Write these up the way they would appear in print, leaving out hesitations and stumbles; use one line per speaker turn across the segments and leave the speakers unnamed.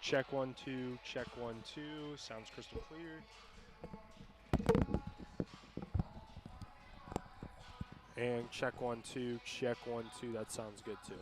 Check 1 2. Check 1 2. Sounds crystal clear. And check 1 2. Check 1 2. That sounds good too.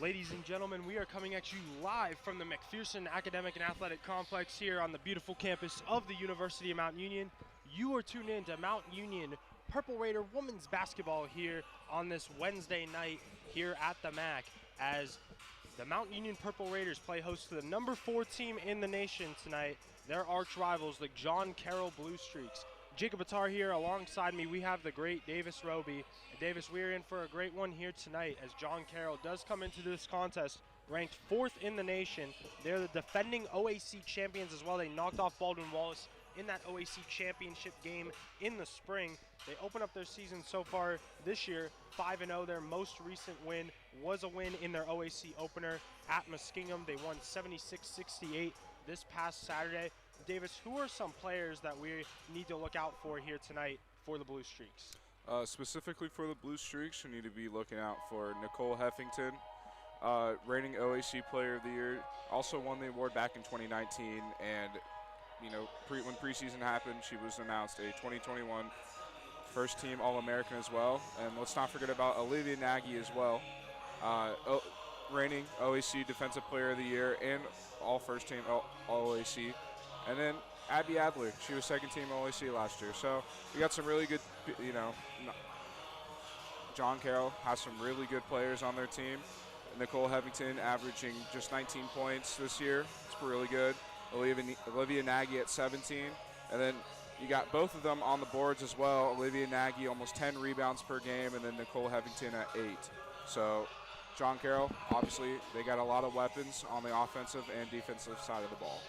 Ladies and gentlemen, we are coming at you live from the McPherson Academic and Athletic Complex here on the beautiful campus of the University of Mount Union. You are tuned in to Mount Union Purple Raider women's basketball here on this Wednesday night here at the MAC as the Mount Union Purple Raiders play host to the number 4 team in the nation tonight, their arch rivals, the John Carroll Blue Streaks. Jacob Attar here. Alongside me, we have the great Davis Roby. Davis, we're in for a great one here tonight as John Carroll does come into this contest ranked 4th in the nation. They're the defending OAC champions as well. They knocked off Baldwin-Wallace in that OAC championship game in the spring. They open up their season so far this year 5-0. Their most recent win was a win in their OAC opener at Muskingum. They won 76-68 this past Saturday. Davis, who are some players that we need to look out for here tonight for the Blue Streaks?
Specifically for the Blue Streaks, you need to be looking out for Nicole Heffington, reigning OAC Player of the Year. Also won the award back in 2019, and when preseason happened, she was announced a 2021 first-team All-American as well. And let's not forget about Olivia Nagy as well, reigning OAC Defensive Player of the Year and all first-team All-OAC. And then Abby Adler, she was second-team OAC last year. So we got some really good, John Carroll has some really good players on their team. Nicole Heffington averaging just 19 points this year. It's really good. Olivia Nagy at 17. And then you got both of them on the boards as well. Olivia Nagy almost 10 rebounds per game, and then Nicole Heffington at 8. So John Carroll, obviously, they got a lot of weapons on the offensive and defensive side of the ball.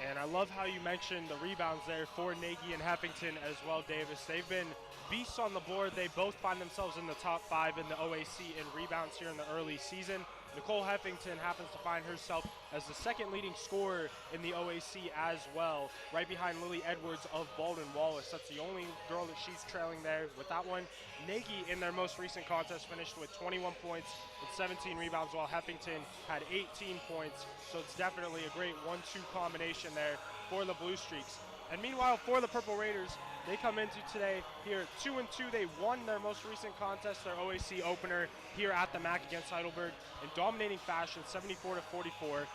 And I love how you mentioned the rebounds there for Nagy and Heffington as well, Davis. They've been beasts on the board. They both find themselves in the top 5 in the OAC in rebounds here in the early season. Nicole Heffington happens to find herself as the second leading scorer in the OAC as well, right behind Lily Edwards of Baldwin-Wallace. That's the only girl that she's trailing there with that one. Nagy in their most recent contest finished with 21 points and 17 rebounds, while Heffington had 18 points. So it's definitely a great 1-2 combination there for the Blue Streaks. And meanwhile, for the Purple Raiders, they come into today here 2-2. They won their most recent contest, their OAC opener here at the MAC against Heidelberg in dominating fashion, 74-44.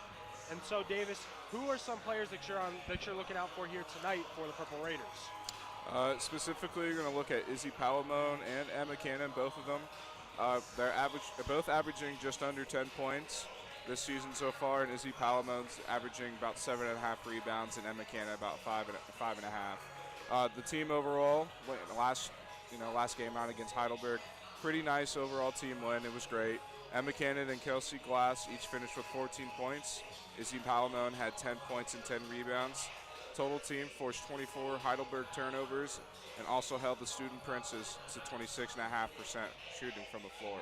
And so, Davis, who are some players that you're looking out for here tonight for the Purple Raiders?
Specifically, you're going to look at Izzy Palamone and Emma Cannon, both of them. They're both averaging just under 10 points this season so far, and Izzy Palamone's averaging about 7.5 rebounds, and Emma Cannon about 5.5. The team overall, last game out against Heidelberg, pretty nice overall team win. It was great. Emma Cannon and Kelsey Glass each finished with 14 points. Izzy Palamone had 10 points and 10 rebounds. Total team forced 24 Heidelberg turnovers and also held the Student Princes to 26.5% shooting from the floor.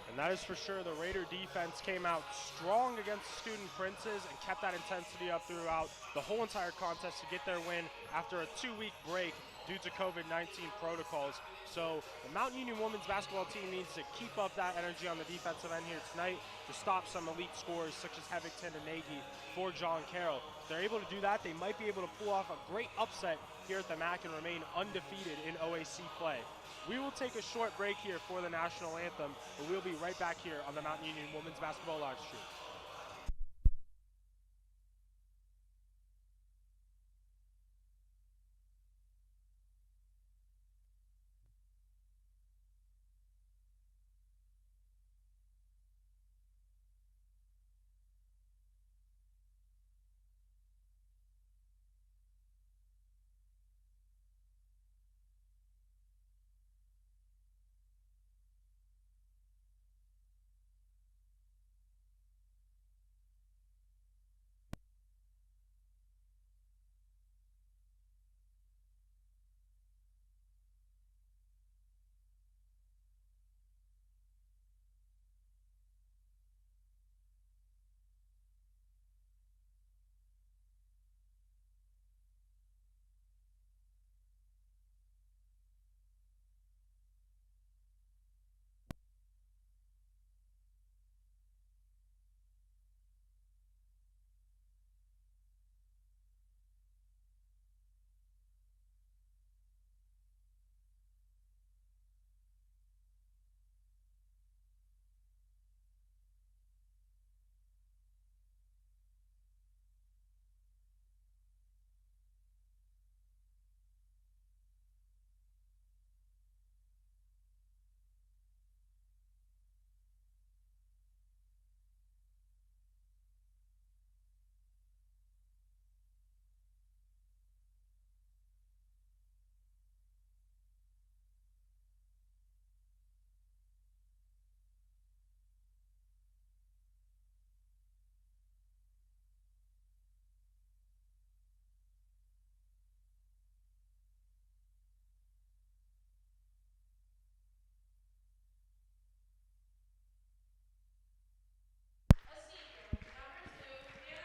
And that is for sure. The Raider defense came out strong against Student Princes and kept that intensity up throughout the whole entire contest to get their win after a 2-week break due to COVID-19 protocols. So the Mount Union women's basketball team needs to keep up that energy on the defensive end here tonight to stop some elite scorers such as Heffington and Nagy for John Carroll. If they're able to do that, they might be able to pull off a great upset here at the MAC and remain undefeated in OAC play. We will take a short break here for the national anthem, but we'll be right back here on the Mount Union Women's Basketball Live Stream.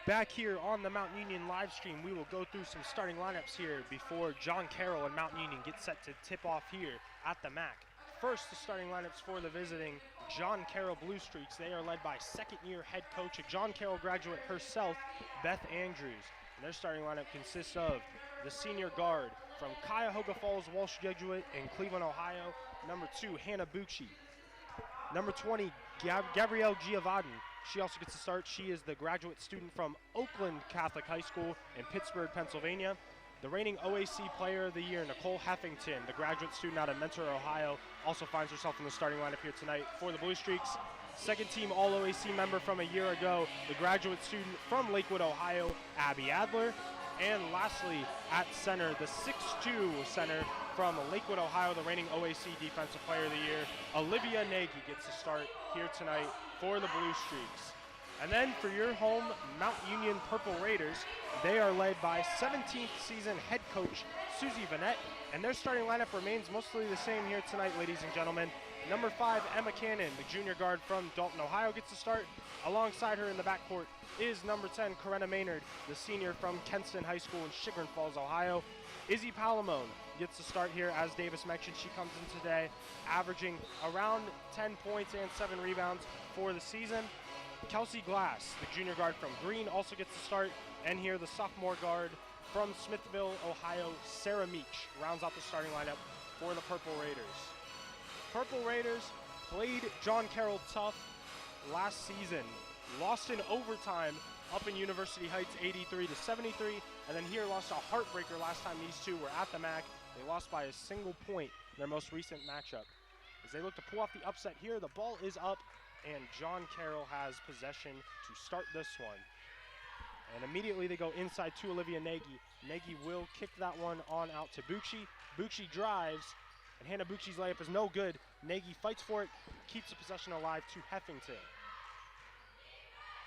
Back here on the Mount Union live stream, we will go through some starting lineups here before John Carroll and Mount Union get set to tip off here at the MAC. First, the starting lineups for the visiting John Carroll Blue Streaks. They are led by second-year head coach, a John Carroll graduate herself, Beth Andrews. And their starting lineup consists of the senior guard from Cuyahoga Falls Walsh Jesuit in Cleveland, Ohio, number 2, Hannah Bucci. Number 20, Gabrielle Giovanni. She also gets to start. She is the graduate student from Oakland Catholic High School in Pittsburgh, Pennsylvania. The reigning OAC Player of the Year, Nicole Heffington, the graduate student out of Mentor, Ohio, also finds herself in the starting lineup here tonight for the Blue Streaks. Second team All-OAC member from a year ago, the graduate student from Lakewood, Ohio, Abby Adler. And lastly, at center, the 6'2 center from Lakewood, Ohio, the reigning OAC Defensive Player of the Year, Olivia Nagy gets to start here tonight for the Blue Streaks. And then for your home Mount Union Purple Raiders, they are led by 17th season head coach Susie Vanette, and their starting lineup remains mostly the same here tonight, ladies and gentlemen. Number 5, Emma Cannon, the junior guard from Dalton, Ohio, gets to start. Alongside her in the backcourt is number 10, Corinna Maynard, the senior from Kenston High School in Chagrin Falls, Ohio. Izzy Palamone gets to start here. As Davis mentioned, she comes in today averaging around 10 points and 7 rebounds for the season. Kelsey Glass, the junior guard from Greene, also gets to start. And here the sophomore guard from Smithville, Ohio, Sarah Meach, rounds out the starting lineup for the Purple Raiders. Purple Raiders played John Carroll tough last season, lost in overtime up in University Heights 83-73, and then here lost a heartbreaker last time these two were at the MAC. They lost by a single point in their most recent matchup. As they look to pull off the upset here, the ball is up, and John Carroll has possession to start this one. And immediately they go inside to Olivia Nagy. Nagy will kick that one on out to Bucci. Bucci drives, and Hannah Bucci's layup is no good. Nagy fights for it, keeps the possession alive to Heffington.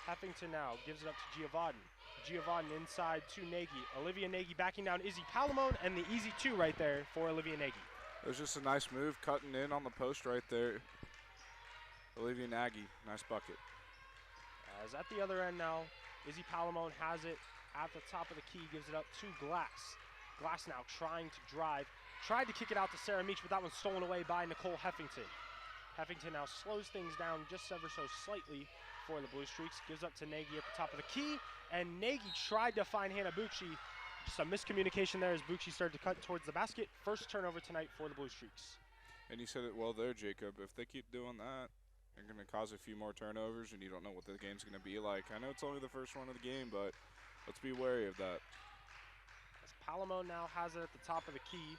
Heffington now gives it up to Giovanni. Giovanni inside to Nagy. Olivia Nagy backing down Izzy Palamone, and the easy 2 right there for Olivia Nagy.
It was just a nice move, cutting in on the post right there. Olivia Nagy, nice bucket.
As at the other end now, Izzy Palamone has it at the top of the key, gives it up to Glass. Glass now trying to drive. Tried to kick it out to Sarah Meach, but that one's stolen away by Nicole Heffington. Heffington now slows things down just ever so slightly for the Blue Streaks. Gives up to Nagy at the top of the key, and Nagy tried to find Hannah Bucci. Just a miscommunication there as Bucci started to cut towards the basket. First turnover tonight for the Blue Streaks.
And you said it well there, Jacob. If they keep doing that, they're going to cause a few more turnovers, and you don't know what the game's going to be like. I know it's only the first one of the game, but let's be wary of that.
As Palamone now has it at the top of the key.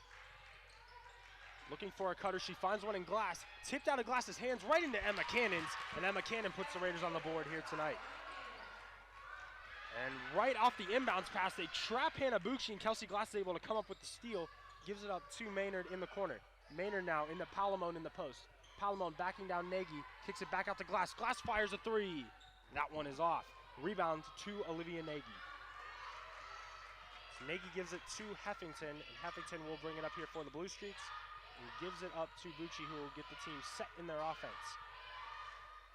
Looking for a cutter, she finds one in Glass. Tipped out of Glass's hands right into Emma Cannon's, and Emma Cannon puts the Raiders on the board here tonight. And right off the inbounds pass, they trap Hannah Bucci, and Kelsey Glass is able to come up with the steal. Gives it up to Maynard in the corner. Maynard now into Palamone in the post. Palamone backing down Nagy, kicks it back out to Glass. Glass fires a 3. That one is off. Rebound to Olivia Nagy. So Nagy gives it to Heffington, and Heffington will bring it up here for the Blue Streaks. And gives it up to Bucci, who will get the team set in their offense.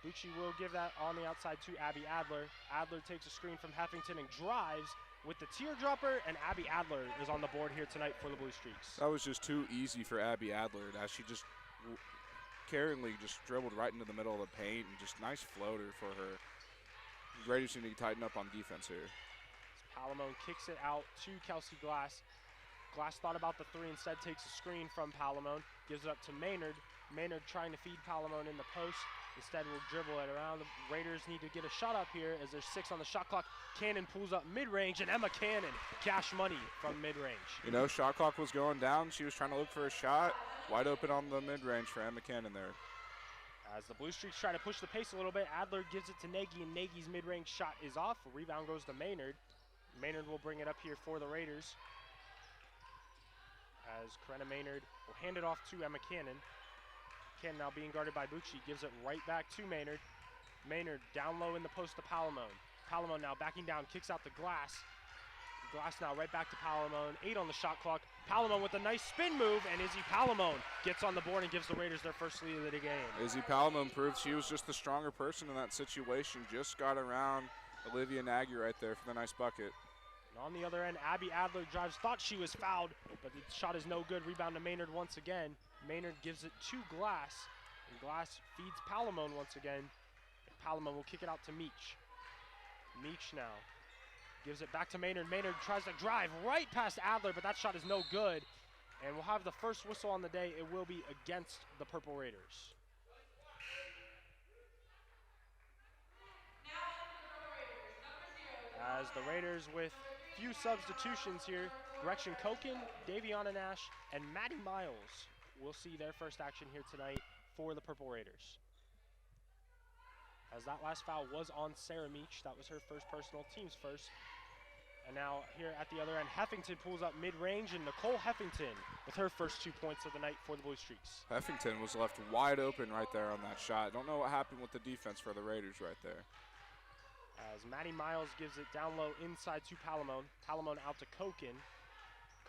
Bucci will give that on the outside to Abby Adler. Adler takes a screen from Heffington and drives with the teardropper, and Abby Adler is on the board here tonight for the Blue Streaks.
That was just too easy for Abby Adler, as she just caringly just dribbled right into the middle of the paint, and just nice floater for her. Raiders need to tighten up on defense here.
Palamone kicks it out to Kelsey Glass. Glass thought about the 3, instead takes a screen from Palamone, gives it up to Maynard. Maynard trying to feed Palamone in the post. Instead will dribble it around. The Raiders need to get a shot up here as there's 6 on the shot clock. Cannon pulls up mid-range, and Emma Cannon, cash money from mid-range.
You know, shot clock was going down. She was trying to look for a shot. Wide open on the mid-range for Emma Cannon there.
As the Blue Streaks try to push the pace a little bit, Adler gives it to Nagy, and Nagy's mid-range shot is off. A rebound goes to Maynard. Maynard will bring it up here for the Raiders. As Corinna Maynard will hand it off to Emma Cannon. Cannon now being guarded by Bucci, gives it right back to Maynard. Maynard down low in the post to Palamone. Palamone now backing down, kicks out the Glass. Glass now right back to Palamone, 8 on the shot clock. Palamone with a nice spin move, and Izzy Palamone gets on the board and gives the Raiders their first lead of the game.
Izzy Palamone proved she was just the stronger person in that situation, just got around Olivia Nagy right there for the nice bucket.
And on the other end, Abby Adler drives, thought she was fouled, but the shot is no good. Rebound to Maynard once again. Maynard gives it to Glass, and Glass feeds Palamone once again. And Palamone will kick it out to Meach. Meach now gives it back to Maynard. Maynard tries to drive right past Adler, but that shot is no good. And we'll have the first whistle on the day. It will be against the Purple Raiders. As the Raiders with few substitutions here, Gretchen Koken, Daviana Nash, and Maddie Miles will see their first action here tonight for the Purple Raiders. As that last foul was on Sarah Meach, that was her first personal, team's first. And now here at the other end, Heffington pulls up mid-range, and Nicole Heffington with her first 2 points of the night for the Blue Streaks.
Heffington was left wide open right there on that shot. Don't know what happened with the defense for the Raiders right there.
As Maddie Miles gives it down low inside to Palamone. Palamone out to Koken.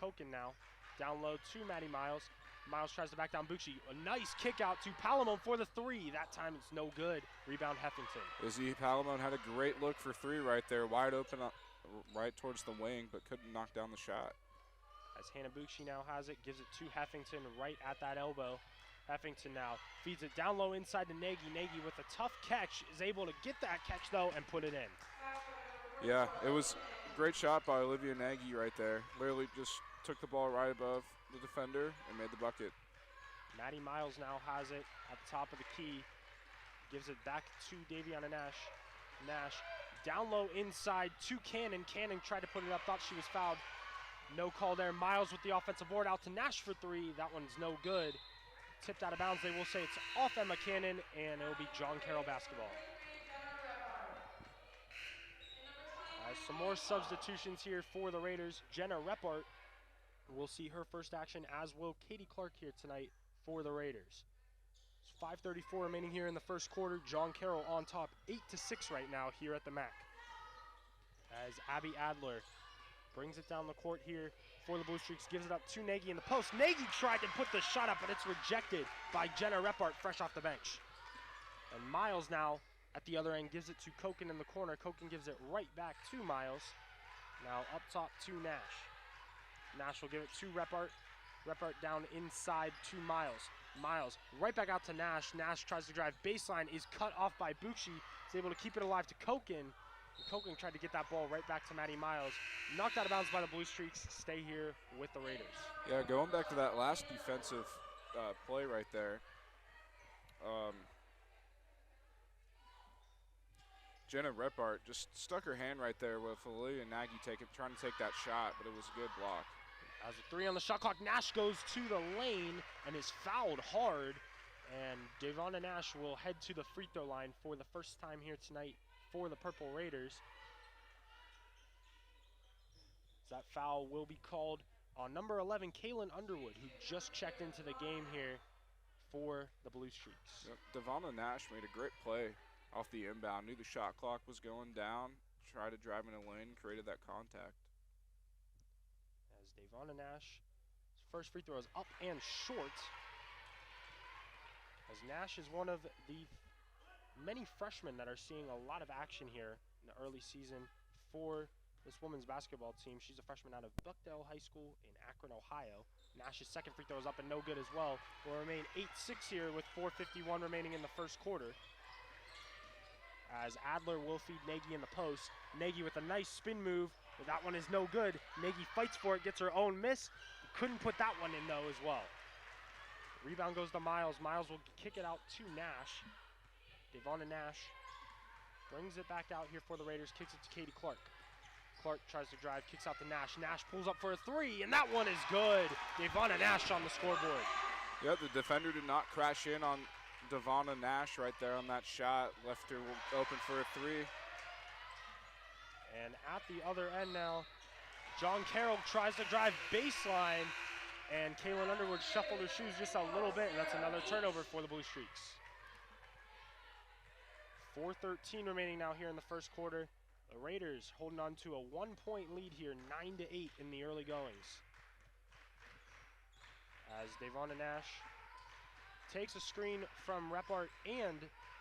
Koken now down low to Maddie Miles. Miles tries to back down Bucci. A nice kick out to Palamone for the three. That time it's no good. Rebound Heffington.
Izzy Palamone had a great look for three right there, wide open right towards the wing, but couldn't knock down the shot.
As Hannah Bucci now has it, gives it to Heffington right at that elbow. Heffington now feeds it down low inside to Nagy. Nagy with a tough catch is able to get that catch though and put it in.
Yeah, it was a great shot by Olivia Nagy right there. Literally just took the ball right above the defender and made the bucket.
Maddie Miles now has it at the top of the key. Gives it back to Daviana Nash. Nash down low inside to Cannon. Cannon tried to put it up, thought she was fouled. No call there. Miles with the offensive board out to Nash for three. That one's no good. Tipped out of bounds. They will say it's off Emma Cannon, and it'll be John Carroll basketball. Some more substitutions here for the Raiders. Jenna Repart will see her first action, as will Katie Clark here tonight for the Raiders. It's 5:34 remaining here in the first quarter. John Carroll on top, 8-6 right now here at the MAC. As Abby Adler brings it down the court here for the Blue Streaks, gives it up to Nagy in the post. Nagy tried to put the shot up, but it's rejected by Jenna Repart, fresh off the bench. And Miles now at the other end gives it to Koken in the corner. Koken gives it right back to Miles. Now up top to Nash. Nash will give it to Repart. Repart down inside to Miles. Miles right back out to Nash. Nash tries to drive baseline, is cut off by Bucci. Is able to keep it alive to Koken. Koken tried to get that ball right back to Maddie Miles. Knocked out of bounds by the Blue Streaks. Stay here with the Raiders.
Yeah, going back to that last defensive play right there. Jenna Repart just stuck her hand right there with Olivia Nagy trying to take that shot, but it was a good block.
As a three on the shot clock, Nash goes to the lane and is fouled hard. And Devonna Nash will head to the free throw line for the first time here tonight for the Purple Raiders. That foul will be called on number 11, Kaylin Underwood, who just checked into the game here for the Blue Streaks.
Yep. Devonna Nash made a great play off the inbound, knew the shot clock was going down, tried to drive in a lane, created that contact.
As Devonna Nash, his first free throw is up and short. As Nash is one of the many freshmen that are seeing a lot of action here in the early season for this women's basketball team. She's a freshman out of Buckdale High School in Akron, Ohio. Nash's second free throw is up and no good as well. Will remain 8-6 here with 4:51 remaining in the first quarter. As Adler will feed Nagy in the post. Nagy with a nice spin move, but that one is no good. Nagy fights for it, gets her own miss. Couldn't put that one in though as well. Rebound goes to Miles. Miles will kick it out to Nash. Devonna Nash brings it back out here for the Raiders, kicks it to Katie Clark. Clark tries to drive, kicks out to Nash. Nash pulls up for a three, and that one is good. Devonna Nash on the scoreboard.
Yeah, the defender did not crash in on Devonna Nash right there on that shot. Left her open for a three.
And at the other end now, John Carroll tries to drive baseline, and Kaylin Underwood shuffled her shoes just a little bit, and that's another turnover for the Blue Streaks. 4:13 remaining now here in the first quarter. The Raiders holding on to a 1-point lead here, 9-8 in the early goings. As Devonna Nash takes a screen from Repart and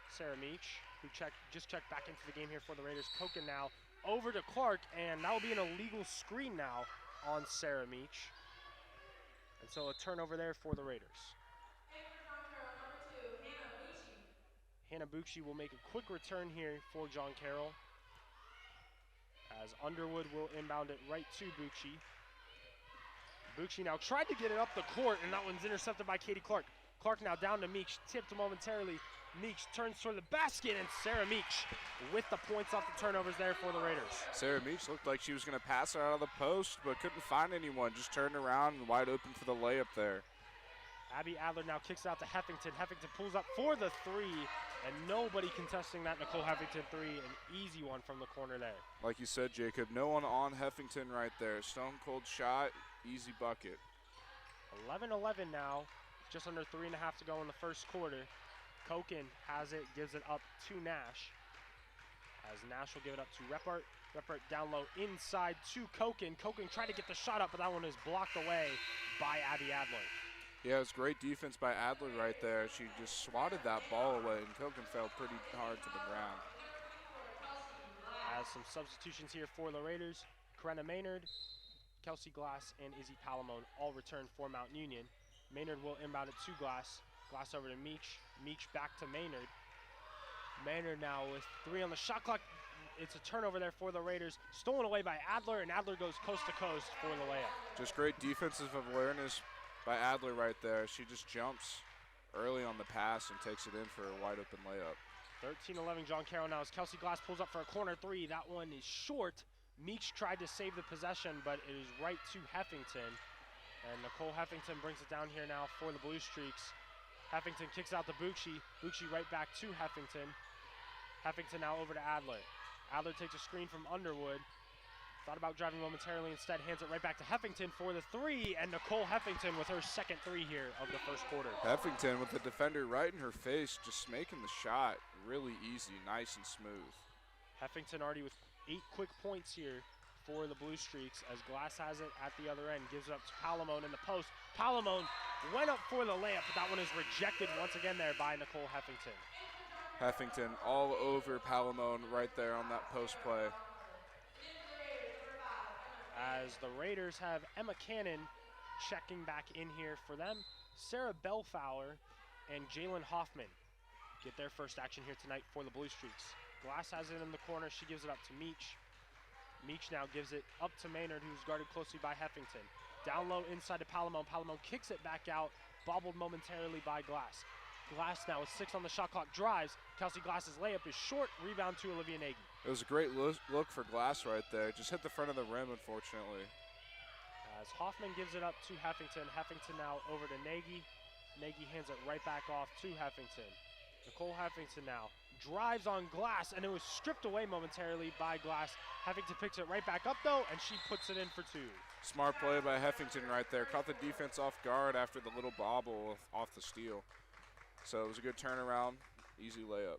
Sarah Meach. who just checked back into the game here for the Raiders. Koken now over to Clark, and that will be an illegal screen now on Sarah Meach. And so a turnover there for the Raiders. Hannah Bucci will make a quick return here for John Carroll, as Underwood will inbound it right to Bucci. Bucci now tried to get it up the court, and that one's intercepted by Katie Clark. Clark now down to Meach, tipped momentarily. Meach turns toward the basket, and Sarah Meach with the points off the turnovers there for the Raiders.
Sarah Meach looked like she was going to pass her out of the post, but couldn't find anyone. Just turned around and wide open for the layup there.
Abby Adler now kicks it out to Heffington. Heffington pulls up for the three, and nobody contesting that Nicole Heffington three. An easy one from the corner there.
Like you said, Jacob, no one on Heffington right there. Stone cold shot, easy bucket.
11-11 now, just under 3.5 to go in the first quarter. Koken has it, gives it up to Nash. As Nash will give it up to Reppert. Reppert down low inside to Koken. Koken tried to get the shot up, but that one is blocked away by Abby Adler.
Yeah, it was great defense by Adler right there. She just swatted that ball away, and Koken fell pretty hard to the ground.
As some substitutions here for the Raiders, Karenna Maynard, Kelsey Glass, and Izzy Palamone all return for Mount Union. Maynard will inbound it to Glass. Glass over to Meach. Meach back to Maynard. Maynard now with 3 on the shot clock. It's a turnover there for the Raiders. Stolen away by Adler, and Adler goes coast to coast for the layup.
Just great defensive awareness by Adler right there. She just jumps early on the pass and takes it in for a wide open layup.
13-11 John Carroll now as Kelsey Glass pulls up for a corner three. That one is short. Meach tried to save the possession, but it is right to Heffington. And Nicole Heffington brings it down here now for the Blue Streaks. Heffington kicks out to Bucci. Bucci right back to Heffington. Heffington now over to Adler. Adler takes a screen from Underwood. Thought about driving momentarily, instead hands it right back to Heffington for the three, and Nicole Heffington with her second three here of the first quarter.
Heffington with the defender right in her face, just making the shot really easy, nice and smooth.
Heffington already with 8 quick points here for the Blue Streaks as Glass has it at the other end, gives it up to Palamone in the post. Palamone went up for the layup, but that one is rejected once again there by Nicole Heffington.
Heffington all over Palamone right there on that post play.
As the Raiders have Emma Cannon checking back in here for them. Sarah Bellflower and Jalen Hoffman get their first action here tonight for the Blue Streaks. Glass has it in the corner. She gives it up to Meach. Meach now gives it up to Maynard, who's guarded closely by Heffington. Down low inside to Palamone. Palamone kicks it back out, bobbled momentarily by Glass. Glass now with 6 on the shot clock, drives. Kelsey Glass's layup is short. Rebound to Olivia Nagy.
It was a great look for Glass right there. Just hit the front of the rim, unfortunately.
As Hoffman gives it up to Heffington. Heffington now over to Nagy. Nagy hands it right back off to Heffington. Nicole Heffington now drives on Glass, and it was stripped away momentarily by Glass. Heffington picks it right back up, though, and she puts it in for 2.
Smart play by Heffington right there. Caught the defense off guard after the little bobble off the steal. So it was a good turnaround, easy layup.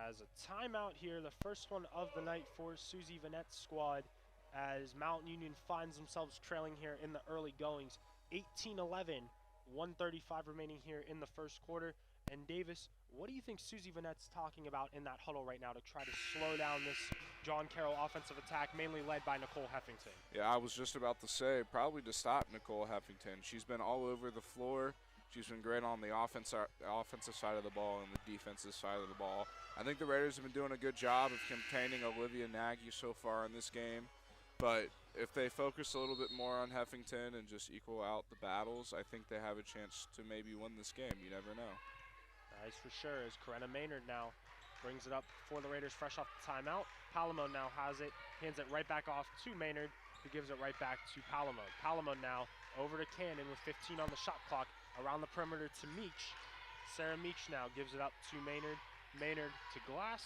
As a timeout here, the first one of the night for Susie Vanette's squad, as Mount Union finds themselves trailing here in the early goings. 18-11, 1:35 remaining here in the first quarter. And Davis, what do you think Susie Vanette's talking about in that huddle right now to try to slow down this John Carroll offensive attack, mainly led by Nicole Heffington?
Yeah, I was just about to say, probably to stop Nicole Heffington. She's been all over the floor. She's been great on the offensive side of the ball and the defensive side of the ball. I think the Raiders have been doing a good job of containing Olivia Nagy so far in this game. But if they focus a little bit more on Heffington and just equal out the battles, I think they have a chance to maybe win this game. You never know.
Nice for sure, as Karenna Maynard now brings it up for the Raiders fresh off the timeout. Palamone now has it, hands it right back off to Maynard, who gives it right back to Palamone. Palamone now over to Cannon with 15 on the shot clock. Around the perimeter to Meach. Sarah Meach now gives it up to Maynard. Maynard to Glass.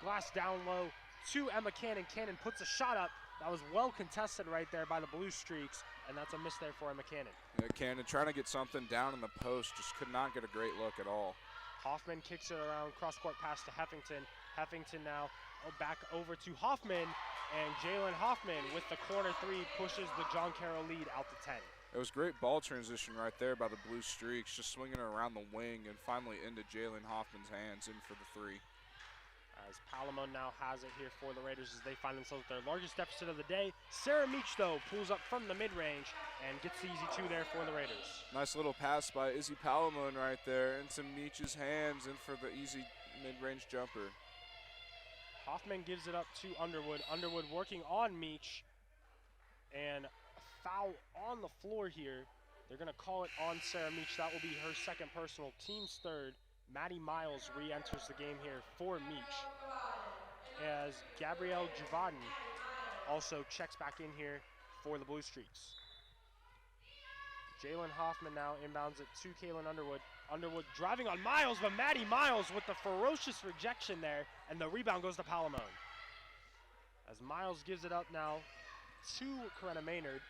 Glass down low to Emma Cannon. Cannon puts a shot up. That was well contested right there by the Blue Streaks, and that's a miss there for Emma Cannon.
Yeah, Cannon trying to get something down in the post, just could not get a great look at all.
Hoffman kicks it around, cross-court pass to Heffington. Heffington now back over to Hoffman, and Jalen Hoffman with the corner three pushes the John Carroll lead out to 10.
It was great ball transition right there by the Blue Streaks, just swinging it around the wing and finally into Jalen Hoffman's hands in for the 3.
as Palamone now has it here for the Raiders as they find themselves at their largest deficit of the day. Sarah Meach, though, pulls up from the mid-range and gets the easy 2 there for the Raiders.
Nice little pass by Izzy Palamone right there into Meach's hands and for the easy mid-range jumper.
Hoffman gives it up to Underwood. Underwood working on Meach, and a foul on the floor here. They're going to call it on Sarah Meach. That will be her second personal, team's third. Maddie Miles re-enters the game here for Meach, as Gabrielle Giovanni also checks back in here for the Blue Streaks. Jalen Hoffman now inbounds it to Kaylin Underwood. Underwood driving on Miles, but Maddie Miles with the ferocious rejection there, and the rebound goes to Palamone. As Miles gives it up now to Corinna Maynard.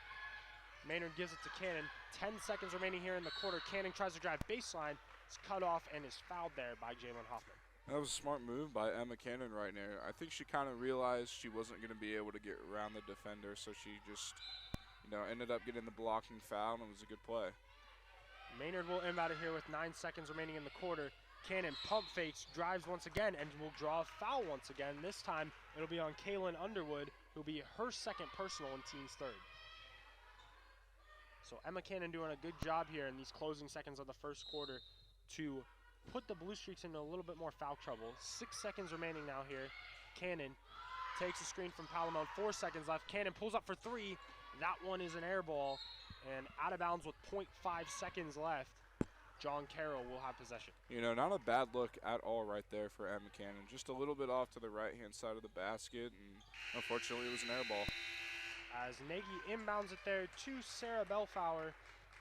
Maynard gives it to Cannon. 10 seconds remaining here in the quarter. Cannon tries to drive baseline. It's cut off and is fouled there by Jalen Hoffman.
That was a smart move by Emma Cannon right there. I think she kind of realized she wasn't going to be able to get around the defender, so she just, ended up getting the blocking foul, and it was a good play.
Maynard will inbound it here with 9 seconds remaining in the quarter. Cannon pump fakes, drives once again, and will draw a foul once again. This time, it'll be on Kaylin Underwood, who'll be her second personal and team's third. So Emma Cannon doing a good job here in these closing seconds of the first quarter to put the Blue Streaks into a little bit more foul trouble. 6 seconds remaining now here. Cannon takes a screen from Palamone. 4 seconds left. Cannon pulls up for 3. That one is an air ball, and out of bounds with 0.5 seconds left. John Carroll will have possession.
Not a bad look at all right there for Emma Cannon. Just a little bit off to the right-hand side of the basket, and unfortunately it was an air ball.
As Nagy inbounds it there to Sarah Belfauer,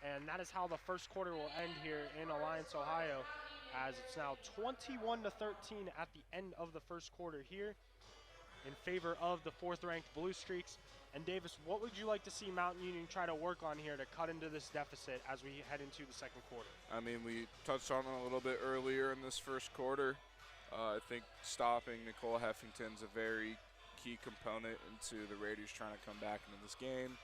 and that is how the first quarter will end here in Alliance, Ohio, as it's now 21-13 at the end of the first quarter here in favor of the 4th-ranked Blue Streaks. And Davis, what would you like to see Mountain Union try to work on here to cut into this deficit as we head into the second quarter?
We touched on it a little bit earlier in this first quarter. I think stopping Nicole Heffington's a very key component into the Raiders trying to come back into this game.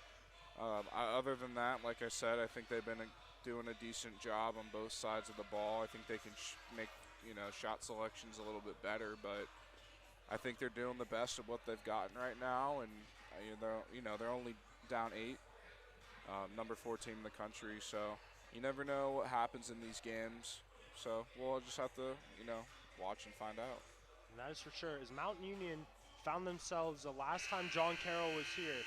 Other than that, like I said, I think they've been doing a decent job on both sides of the ball. I think they can make shot selections a little bit better, but I think they're doing the best of what they've gotten right now, and they're only down 8, number 4 team in the country, so you never know what happens in these games. So we'll just have to watch and find out.
And that is for sure. As Mountain Union found themselves the last time John Carroll was here,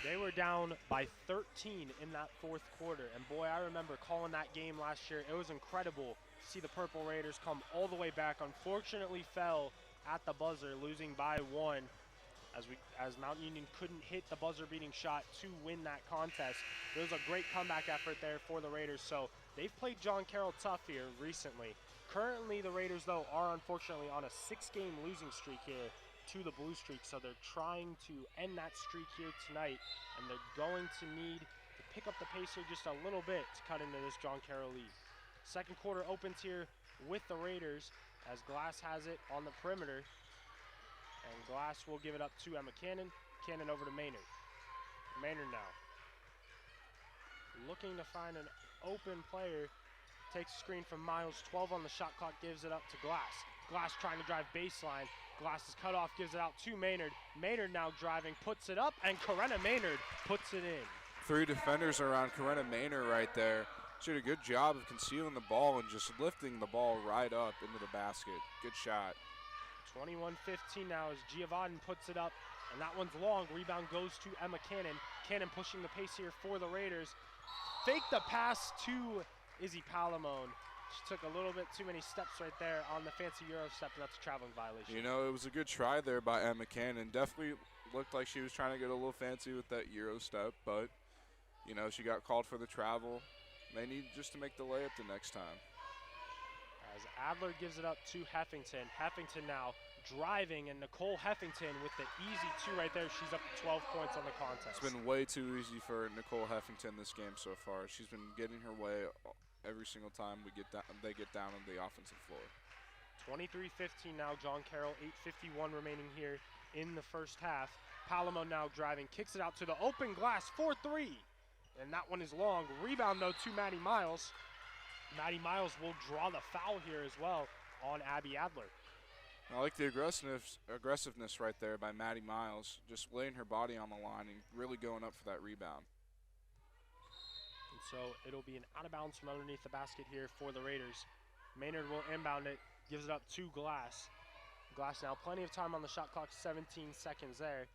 they were down by 13 in that 4th quarter. And boy, I remember calling that game last year. It was incredible to see the Purple Raiders come all the way back. Unfortunately fell at the buzzer, losing by 1 as Mountain Union couldn't hit the buzzer-beating shot to win that contest. It was a great comeback effort there for the Raiders. So they've played John Carroll tough here recently. Currently, the Raiders, though, are unfortunately on a 6-game losing streak here to the Blue Streaks, so they're trying to end that streak here tonight, and they're going to need to pick up the pace here just a little bit to cut into this John Carroll lead. Second quarter opens here with the Raiders as Glass has it on the perimeter, and Glass will give it up to Emma Cannon. Cannon over to Maynard. Maynard now looking to find an open player. Takes a screen from Miles. 12 on the shot clock, gives it up to Glass. Glass trying to drive baseline. Glass is cut off, gives it out to Maynard. Maynard now driving, puts it up, and Corinna Maynard puts it in.
3 defenders around Corinna Maynard right there. She did a good job of concealing the ball and just lifting the ball right up into the basket. Good shot.
21-15 now as Giovanni puts it up, and that one's long. Rebound goes to Emma Cannon. Cannon pushing the pace here for the Raiders. Fake the pass to Izzy Palamone. She took a little bit too many steps right there on the fancy Euro step, and that's a traveling violation.
It was a good try there by Emma Cannon. Definitely looked like she was trying to get a little fancy with that Euro step, but, she got called for the travel. May need just to make the layup the next time.
As Adler gives it up to Heffington. Heffington now driving, and Nicole Heffington with the easy 2 right there. She's up to 12 points on the contest.
It's been way too easy for Nicole Heffington this game so far. She's been getting her way every single time they get down on the offensive floor.
23-15 now, John Carroll. 8:51 remaining here in the first half. Palamone now driving, kicks it out to the open glass for 3. And that one is long. Rebound, though, to Maddie Miles. Maddie Miles will draw the foul here as well on Abby Adler.
I like the aggressiveness right there by Maddie Miles, just laying her body on the line and really going up for that rebound.
And so it'll be an out of bounds from underneath the basket here for the Raiders. Maynard will inbound it, gives it up to Glass. Glass now plenty of time on the shot clock, 17 seconds there.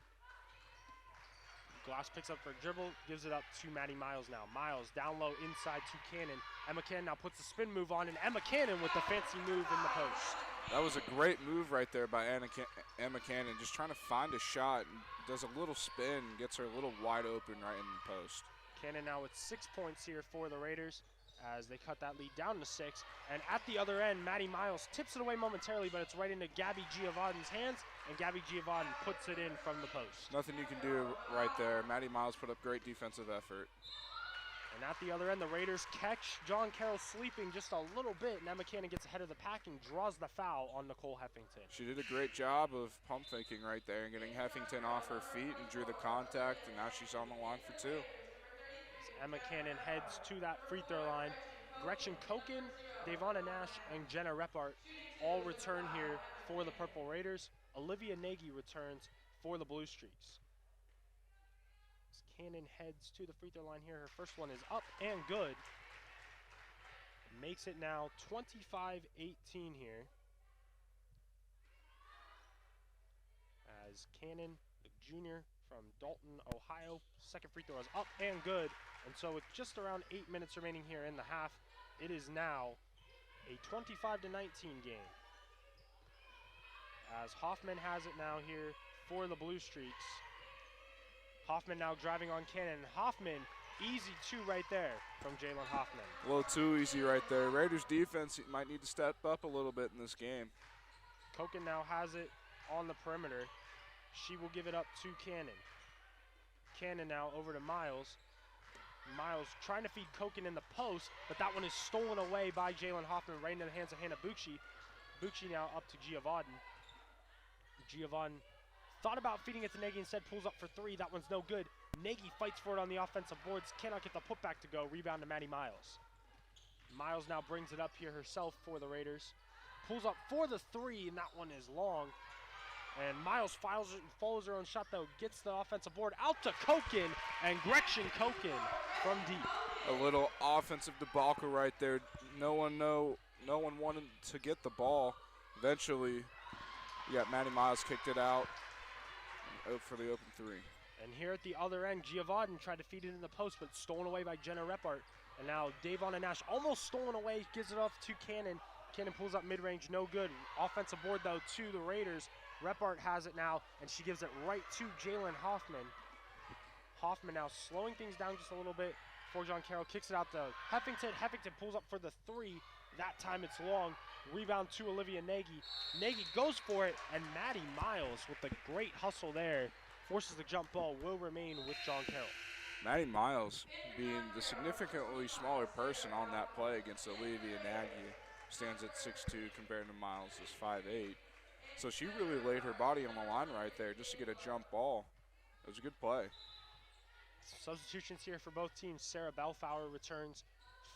Glass picks up her dribble, gives it up to Maddie Miles now. Miles down low inside to Cannon. Emma Cannon now puts the spin move on, and Emma Cannon with the fancy move in the post.
That was a great move right there by Emma Cannon, just trying to find a shot and does a little spin, gets her a little wide open right in the post.
Cannon now with 6 points here for the Raiders as they cut that lead down to 6. And at the other end, Maddie Miles tips it away momentarily, but it's right into Gabby Giovanni's hands, and Gabby Giovanni puts it in from the post.
Nothing you can do right there. Maddie Miles put up great defensive effort.
And at the other end, the Raiders catch John Carroll sleeping just a little bit, and Emma Cannon gets ahead of the pack and draws the foul on Nicole Heffington.
She did a great job of pump faking right there and getting Heffington off her feet and drew the contact, and now she's on the line for 2.
Emma Cannon heads to that free throw line. Gretchen Koken, Davonna Nash, and Jenna Repart all return here for the Purple Raiders. Olivia Nagy returns for the Blue Streaks. As Cannon heads to the free throw line here. Her first one is up and good. Makes it now 25-18 here. As Cannon, the junior from Dalton, Ohio, second free throw is up and good. And so with just around 8 minutes remaining here in the half, it is now a 25-19 game. As Hoffman has it now here for the Blue Streaks. Hoffman now driving on Cannon. Hoffman, easy 2 right there from Jalen Hoffman.
A little too easy right there. Raiders defense might need to step up a little bit in this game.
Koken now has it on the perimeter. She will give it up to Cannon. Cannon now over to Miles. Miles trying to feed Koken in the post, but that one is stolen away by Jalen Hoffman right into the hands of Hannah Bucci. Bucci now up to Giovanni. Giovanni thought about feeding it to Nagy, instead pulls up for 3. That one's no good. Nagy fights for it on the offensive boards, cannot get the putback to go. Rebound to Maddie Miles. Miles now brings it up here herself for the Raiders. Pulls up for the 3, and that one is long. And Miles follows her own shot, though, gets the offensive board out to Koken, and Gretchen Koken from deep.
A little offensive debacle right there. No one wanted to get the ball. Eventually, Maddie Miles kicked it out for the open 3.
And here at the other end, Giovanni tried to feed it in the post, but stolen away by Jenna Repart. And now Davonna Nash almost stolen away, gives it off to Cannon. Cannon pulls up mid-range, no good. Offensive board, though, to the Raiders. Repart has it now, and she gives it right to Jalen Hoffman. Hoffman now slowing things down just a little bit before John Carroll kicks it out to Heffington. Heffington pulls up for the 3. That time it's long. Rebound to Olivia Nagy. Nagy goes for it, and Maddie Miles with the great hustle there forces the jump ball, will remain with John Carroll.
Maddie Miles being the significantly smaller person on that play against Olivia Nagy, stands at 6'2" compared to Miles is 5'8". So she really laid her body on the line right there just to get a jump ball. It was a good play.
Substitutions here for both teams. Sarah Belfauer returns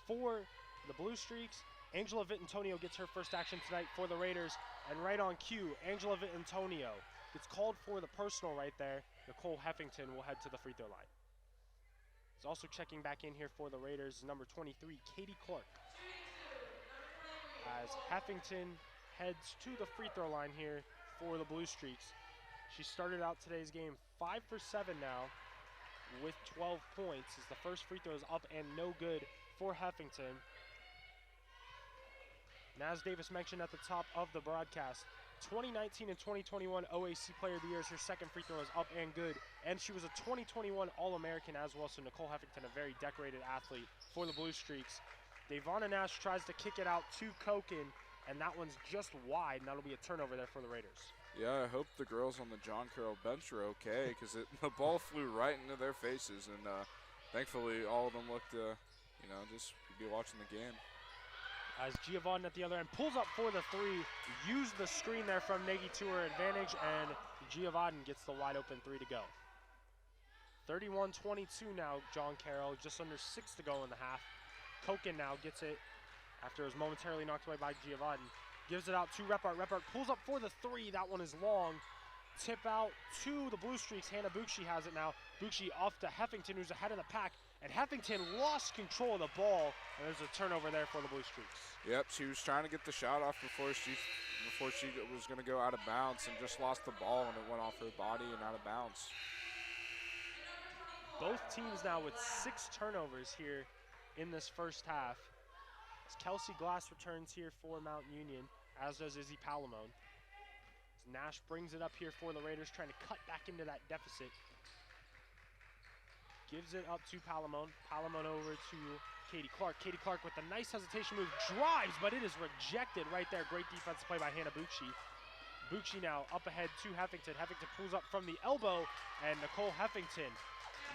for the Blue Streaks. Angela Vittantonio gets her first action tonight for the Raiders. And right on cue, Angela Vittantonio gets called for the personal right there. Nicole Heffington will head to the free throw line. Is also checking back in here for the Raiders, number 23, Katie Clark. As Heffington heads to the free throw line here for the Blue Streaks. She started out today's game 5 for 7 now with 12 points as the first free throw is up and no good for Heffington. And as Davis mentioned at the top of the broadcast, 2019 and 2021 OAC Player of the Year is her second free throw is up and good, and she was a 2021 All-American as well, so Nicole Heffington, a very decorated athlete for the Blue Streaks. Davonna Nash tries to kick it out to Koken, and that one's just wide, and that'll be a turnover there for the Raiders.
Yeah, I hope the girls on the John Carroll bench are okay, because the ball flew right into their faces, and thankfully all of them looked, just be watching the game.
As Giovanni at the other end pulls up for the 3, used the screen there from Nagy to her advantage, and Giovanni gets the wide open 3 to go. 31-22 now, John Carroll, just under 6 to go in the half. Koken now gets it after it was momentarily knocked away by Giovanni. Gives it out to Repart. Repart pulls up for the three. That one is long. Tip out to the Blue Streaks. Hannah Bucci has it now. Bucci off to Heffington, who's ahead of the pack. And Heffington lost control of the ball. And there's a turnover there for the Blue Streaks.
Yep, she was trying to get the shot off before she was going to go out of bounds and just lost the ball, and it went off her body and out of bounds.
Both teams now with 6 turnovers here in this first half. As Kelsey Glass returns here for Mount Union, as does Izzy Palamone. As Nash brings it up here for the Raiders, trying to cut back into that deficit. Gives it up to Palamone. Palamone over to Katie Clark. Katie Clark with a nice hesitation move, drives, but it is rejected right there. Great defensive play by Hannah Bucci. Bucci now up ahead to Heffington. Heffington pulls up from the elbow, and Nicole Heffington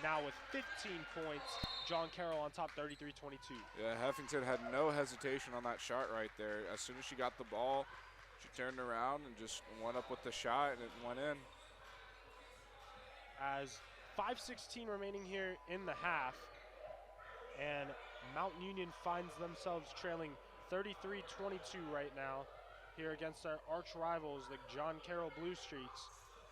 now with 15 points. John Carroll on top, 33-22.
Yeah, Heffington had no hesitation on that shot right there. As soon as she got the ball, she turned around and just went up with the shot, and it went in.
As 5:16 remaining here in the half, and Mount Union finds themselves trailing 33-22 right now here against their arch rivals, the John Carroll Blue Streaks.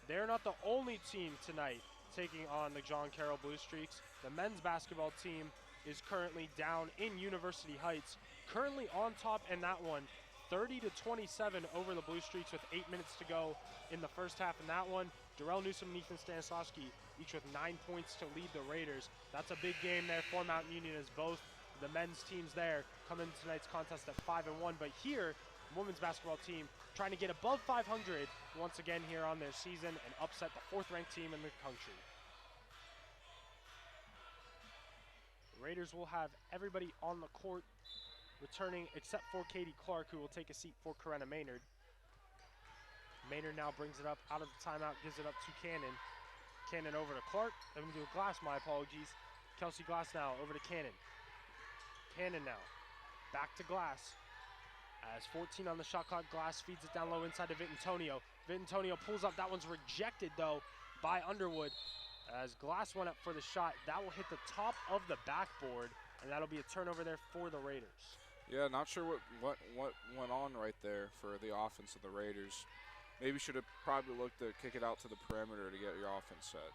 They're not the only team tonight taking on the John Carroll Blue Streaks. The men's basketball team is currently down in University Heights, currently on top in that one, 30-27 over the Blue Streaks with 8 minutes to go in the first half in that one. Darrell Newsom and Ethan Stanislavski each with 9 points to lead the Raiders. That's a big game there for Mount Union, as both the men's teams there come into tonight's contest at 5-1. But here, the women's basketball team trying to get above 500 once again here on their season and upset the 4th-ranked team in the country. The Raiders will have everybody on the court returning except for Katie Clark, who will take a seat for Corinna Maynard. Maynard now brings it up out of the timeout, gives it up to Cannon. Cannon over to Clark, to Glass, my apologies. Kelsey Glass now over to Cannon. Cannon now, back to Glass. As 14 on the shot clock, Glass feeds it down low inside to Vitantonio. Vitantonio pulls up, that one's rejected though by Underwood. As Glass went up for the shot, that will hit the top of the backboard, and that'll be a turnover there for the Raiders.
Yeah, not sure what went on right there for the offense of the Raiders. Maybe should have probably looked to kick it out to the perimeter to get your offense set.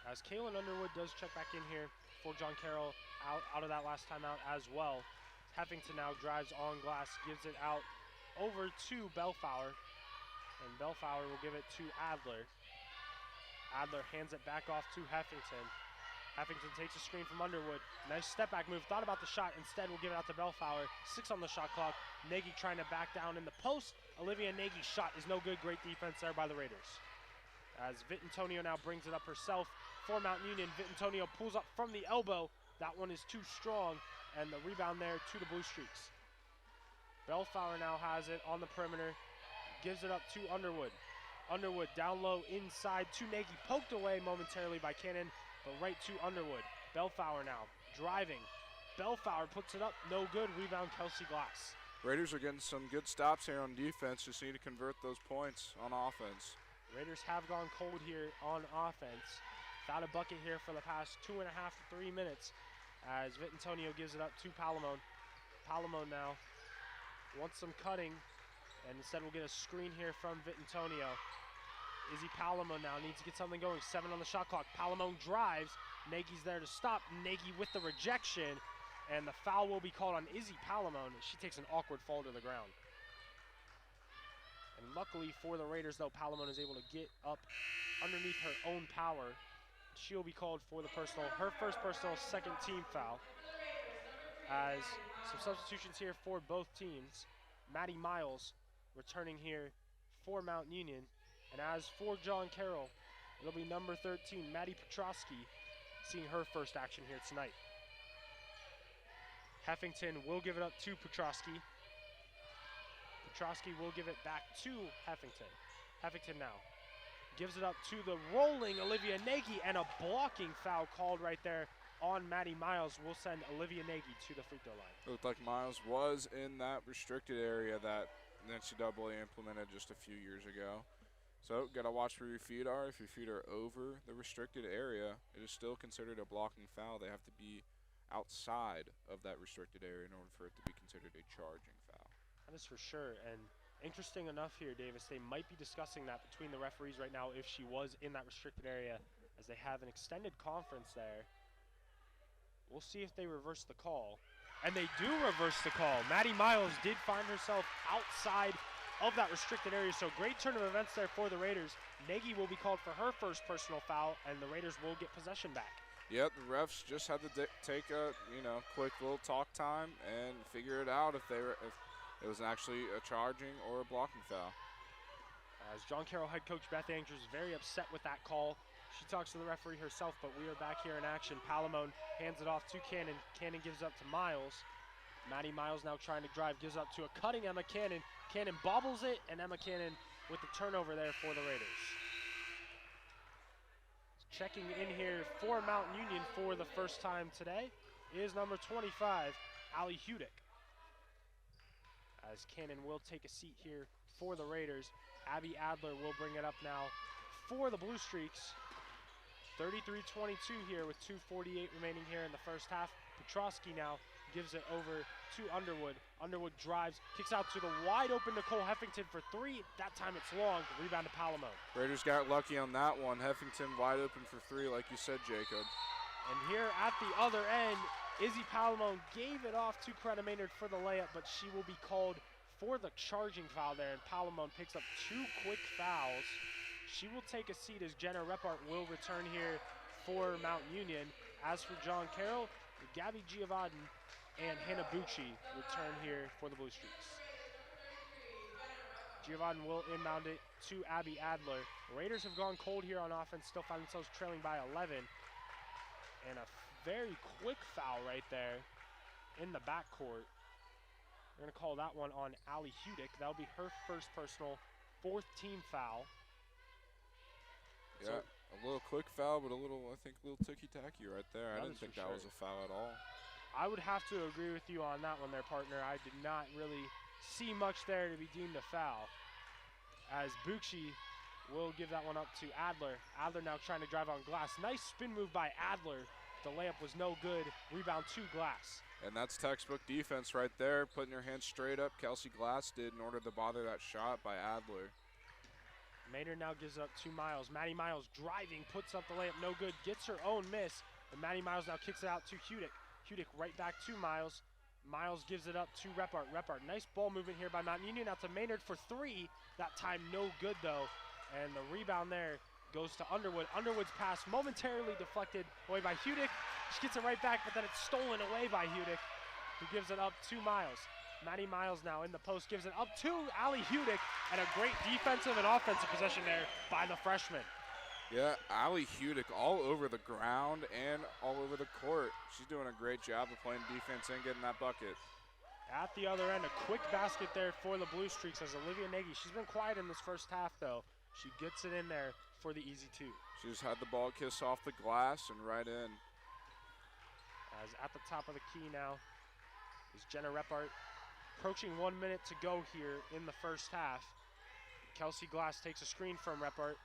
As Kaylin Underwood does check back in here for John Carroll out of that last timeout as well. Heffington now drives on Glass, gives it out over to Bellflower, and Bellflower will give it to Adler. Adler hands it back off to Heffington. Heffington takes a screen from Underwood. Nice step back move, thought about the shot, instead will give it out to Bellflower. 6 on the shot clock. Nagy trying to back down in the post. Olivia Nagy's shot is no good. Great defense there by the Raiders. As Vitantonio now brings it up herself for Mount Union. Vitantonio pulls up from the elbow. That one is too strong, and the rebound there to the Blue Streaks. Bellflower now has it on the perimeter. Gives it up to Underwood. Underwood down low inside to Nagy. Poked away momentarily by Cannon, but right to Underwood. Bellflower now driving. Bellflower puts it up, no good. Rebound Kelsey Glass.
Raiders are getting some good stops here on defense. Just need to convert those points on offense.
Raiders have gone cold here on offense. Without a bucket here for the past 2.5 to 3 minutes, as Vitantonio gives it up to Palamone. Palamone now wants some cutting, and instead we'll get a screen here from Vitantonio. Izzy Palamone now needs to get something going. 7 on the shot clock. Palamone drives. Nagy's there to stop. Nagy with the rejection, and the foul will be called on Izzy Palamone. She takes an awkward fall to the ground. And luckily for the Raiders, though, Palamone is able to get up underneath her own power. She'll be called for the personal, her first personal, second team foul. As some substitutions here for both teams. Maddie Miles returning here for Mount Union. And as for John Carroll, it'll be number 13, Maddie Petrosky, seeing her first action here tonight. Heffington will give it up to Petrosky. Petrosky will give it back to Heffington. Heffington now gives it up to the rolling Olivia Nagy, and a blocking foul called right there on Maddie Miles will send Olivia Nagy to the free throw line.
It looked like Miles was in that restricted area that the NCAA implemented just a few years ago. So, got to watch where your feet are. If your feet are over the restricted area, it is still considered a blocking foul. They have to be outside of that restricted area in order for it to be considered a charging foul.
That is for sure. And interesting enough here, Davis, they might be discussing that between the referees right now if she was in that restricted area, as they have an extended conference there. We'll see if they reverse the call. And they do reverse the call. Maddie Miles did find herself outside of that restricted area, so great turn of events there for the Raiders. Nagy will be called for her first personal foul, and the Raiders will get possession back.
Yep, the refs just had to take a quick little talk time and figure it out if it was actually a charging or a blocking foul.
As John Carroll head coach Beth Andrews very upset with that call. She talks to the referee herself, but we are back here in action. Palamone hands it off to Cannon. Cannon gives up to Miles. Maddie Miles now trying to drive, gives up to a cutting Emma Cannon. Cannon bobbles it, and Emma Cannon with the turnover there for the Raiders. Checking in here for Mountain Union for the first time today is number 25, Allie Hudick. As Cannon will take a seat here for the Raiders. Abby Adler will bring it up now for the Blue Streaks. 33-22 here with 2:48 remaining here in the first half. Petrosky now gives it over to Underwood. Underwood drives, kicks out to the wide open Nicole Heffington for three. That time it's long. Rebound to Palamone.
Raiders got lucky on that one. Heffington wide open for three, like you said, Jacob.
And here at the other end, Izzy Palamone gave it off to Coretta Maynard for the layup, but she will be called for the charging foul there, and Palamone picks up 2 quick fouls. She will take a seat as Jenna Repart will return here for Mount Union. As for John Carroll, Gabby Giovanni and Hannah Bucci return here for the Blue Streaks. Giovanni will inbound it to Abby Adler. Raiders have gone cold here on offense, still find themselves trailing by 11. And a very quick foul right there in the backcourt. We're going to call that one on Allie Hudick. That'll be her first personal, 4th team foul.
Yeah, a little quick foul, but I think a little ticky-tacky right there. I didn't think that was a foul at all.
I would have to agree with you on that one there, partner. I did not really see much there to be deemed a foul. As Bucci will give that one up to Adler. Adler now trying to drive on glass. Nice spin move by Adler. The layup was no good. Rebound to Glass.
And that's textbook defense right there, putting your hands straight up. Kelsey Glass did in order to bother that shot by Adler.
Maynard now gives up to Miles. Maddie Miles driving, puts up the layup, no good, gets her own miss. And Maddie Miles now kicks it out to Hudick. Hudick right back to Miles. Miles gives it up to Repart. Repart, nice ball movement here by Mountain Union. Out to Maynard for 3. That time no good though. And the rebound there goes to Underwood. Underwood's pass momentarily deflected away by Hudick. She gets it right back, but then it's stolen away by Hudick, who gives it up to Miles. Maddie Miles now in the post, gives it up to Allie Hudick, and a great defensive and offensive possession there by the freshman.
Yeah, Allie Hudick all over the ground and all over the court. She's doing a great job of playing defense and getting that bucket.
At the other end, a quick basket there for the Blue Streaks as Olivia Nagy. She's been quiet in this first half, though. She gets it in there for the easy 2.
She just had the ball kiss off the glass and right in.
As at the top of the key now is Jenna Repart. Approaching 1 minute to go here in the first half. Kelsey Glass takes a screen from Repart.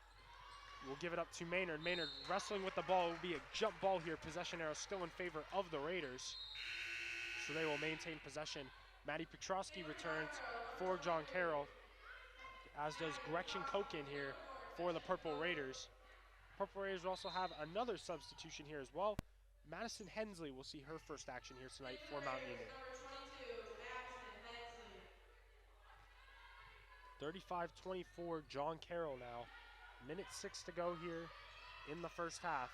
We'll give it up to Maynard. Maynard wrestling with the ball. It will be a jump ball here. Possession arrow still in favor of the Raiders. So they will maintain possession. Maddie Petrosky returns for John Carroll, as does Gretchen Koken here for the Purple Raiders. Purple Raiders will also have another substitution here as well. Madison Hensley will see her first action here tonight for Mount Union. 35-24, John Carroll now. Minute 6 to go here in the first half.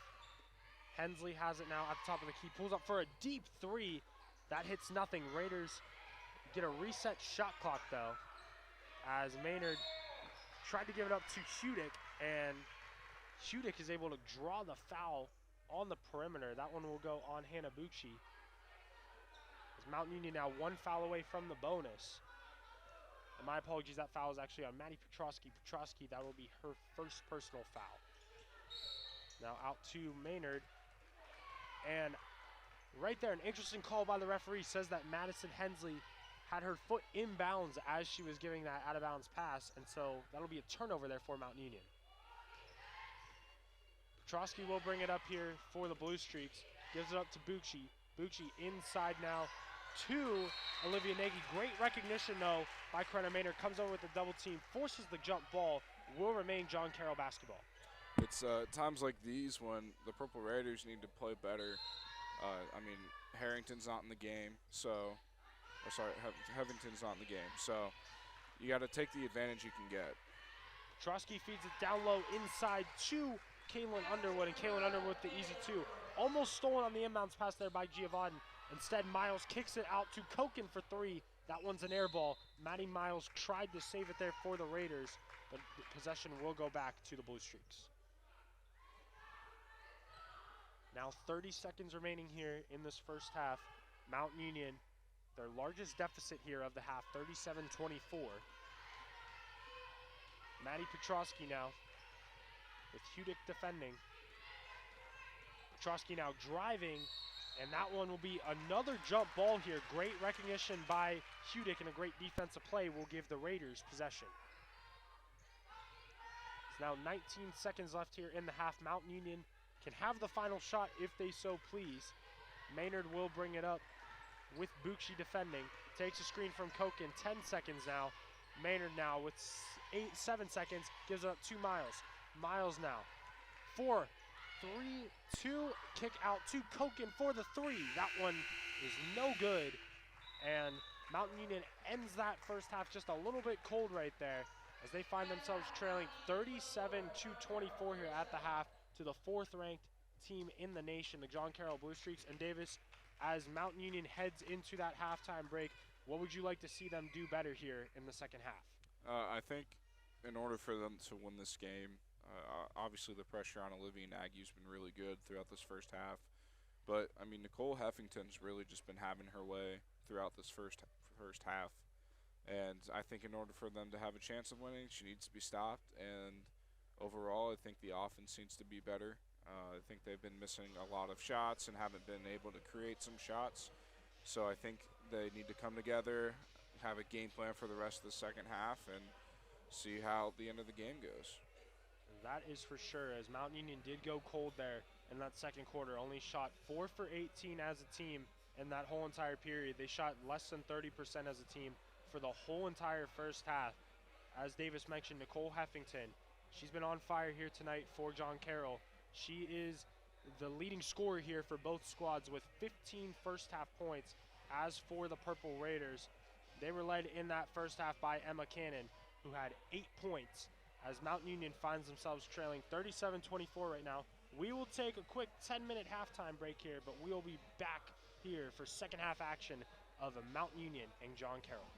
Hensley has it now at the top of the key. Pulls up for a deep 3. That hits nothing. Raiders get a reset shot clock though, as Maynard tried to give it up to Hudick, and Hudick is able to draw the foul on the perimeter. That one will go on Hannah Bucci. As Mountain Union now 1 foul away from the bonus. And my apologies, that foul is actually on Maddie Petrosky. Petrosky, that will be her first personal foul. Now out to Maynard. And right there, an interesting call by the referee says that Madison Hensley had her foot inbounds as she was giving that out of bounds pass. And so that'll be a turnover there for Mountain Union. Petrosky will bring it up here for the Blue Streaks. Gives it up to Bucci. Bucci inside now to Olivia Nagy. Great recognition, though, by Corinna Maynard. Comes over with the double team, forces the jump ball. Will remain John Carroll basketball.
It's times like these when the Purple Raiders need to play better. I mean, Harrington's not in the game, so, or sorry, Hevington's not in the game, so you got to take the advantage you can get.
Petrosky feeds it down low inside to Kaylin Underwood, and Kaylin Underwood with the easy two. Almost stolen on the inbounds pass there by Giovanni. Instead, Miles kicks it out to Koken for three. That one's an air ball. Maddie Miles tried to save it there for the Raiders, but the possession will go back to the Blue Streaks. Now 30 seconds remaining here in this first half. Mount Union, their largest deficit here of the half, 37-24. Maddie Petrosky now with Hudick defending. Petrosky now driving, and that one will be another jump ball here. Great recognition by Hudick and a great defensive play will give the Raiders possession. It's now 19 seconds left here in the half. Mount Union can have the final shot if they so please. Maynard will bring it up with Bucci defending. Takes a screen from Koken, 10 seconds now. Maynard now with 7 seconds, gives it up to Miles. Miles now, 4, 3, 2, kick out to Koken for the three. That one is no good, and Mountain Union ends that first half just a little bit cold right there as they find themselves trailing 37-24 here at the half to the fourth-ranked team in the nation, the John Carroll Blue Streaks. And Davis, as Mountain Union heads into that halftime break, what would you like to see them do better here in the second half?
I think in order for them to win this game, obviously the pressure on Olivia Nagy's been really good throughout this first half. But, I mean, Nicole Heffington's really just been having her way throughout this first half. And I think in order for them to have a chance of winning, she needs to be stopped. And overall, I think the offense needs to be better. I think they've been missing a lot of shots and haven't been able to create some shots. So I think they need to come together, have a game plan for the rest of the second half, and see how the end of the game goes.
That is for sure, as Mountain Union did go cold there in that second quarter. Only shot 4 for 18 as a team in that whole entire period. They shot less than 30% as a team for the whole entire first half. As Davis mentioned, Nicole Heffington, she's been on fire here tonight for John Carroll. She is the leading scorer here for both squads with 15 first half points. As for the Purple Raiders, they were led in that first half by Emma Cannon, who had 8 points, as Mountain Union finds themselves trailing 37-24 right now. We will take a quick 10-minute halftime break here, but we will be back here for second half action of Mountain Union and John Carroll.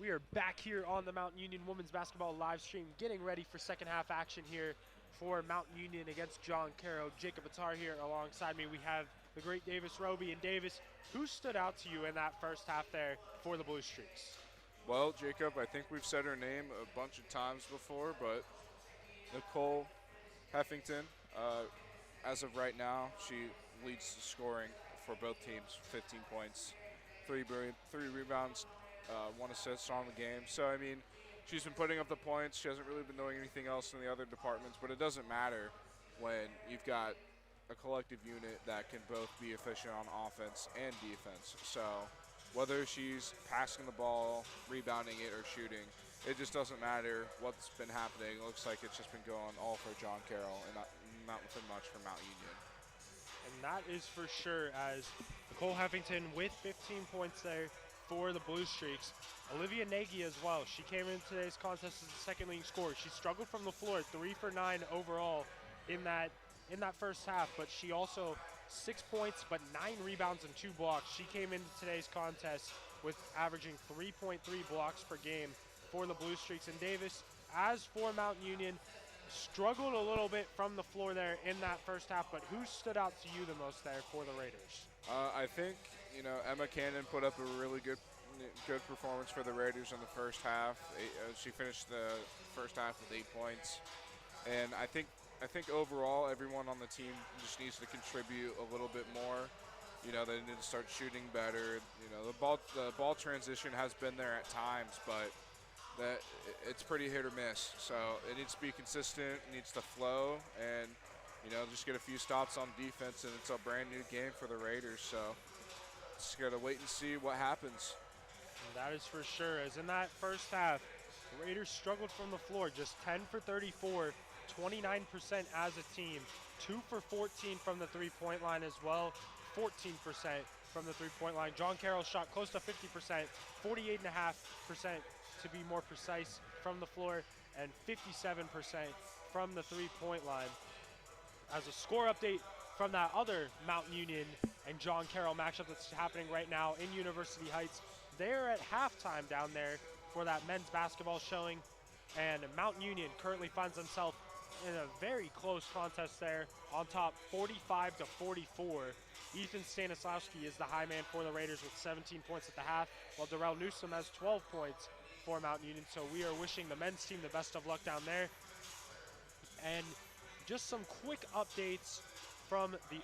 We are back here on the Mountain Union Women's Basketball live stream, getting ready for second half action here for Mountain Union against John Carroll. Jacob Attar here alongside me. We have the great Davis Roby. And Davis, who stood out to you in that first half there for the Blue Streaks?
Well, Jacob, I think we've said her name a bunch of times before, but Nicole Heffington, as of right now, she leads the scoring for both teams, 15 points, three rebounds, 1 assist on the game. So, I mean, she's been putting up the points. She hasn't really been doing anything else in the other departments, but it doesn't matter when you've got a collective unit that can both be efficient on offense and defense. So whether she's passing the ball, rebounding it, or shooting, it just doesn't matter what's been happening. It looks like it's just been going all for John Carroll and not within much for Mount Union.
And that is for sure, as Nicole Heffington with 15 points there for the Blue Streaks. Olivia Nagy as well. She came in today's contest as the second leading scorer. She struggled from the floor, 3 for 9 overall in that first half, but she also 6 points but 9 rebounds and 2 blocks. She came into today's contest with averaging 3.3 blocks per game for the Blue Streaks. And Davis, as for Mountain Union, struggled a little bit from the floor there in that first half, but who stood out to you the most there for the Raiders?
I think, Emma Cannon put up a really good performance for the Raiders in the first half. She finished the first half with 8 points. And I think overall everyone on the team just needs to contribute a little bit more. They need to start shooting better. The ball transition has been there at times, but it's pretty hit or miss. So it needs to be consistent, it needs to flow, and just get a few stops on defense, and it's a brand new game for the Raiders. So just gotta wait and see what happens.
That is for sure, as in that first half, the Raiders struggled from the floor, just 10 for 34, 29% as a team, 2 for 14 from the three-point line as well, 14% from the three-point line. John Carroll shot close to 50%, 48.5% to be more precise from the floor, and 57% from the three-point line. As a score update from that other Mountain Union and John Carroll matchup that's happening right now in University Heights, they're at halftime down there for that men's basketball showing, and Mountain Union currently finds themselves in a very close contest there on top, 45 to 44. Ethan Stanislawski is the high man for the Raiders with 17 points at the half, while Darrell Newsom has 12 points for Mountain Union. So we are wishing the men's team the best of luck down there. And just some quick updates from the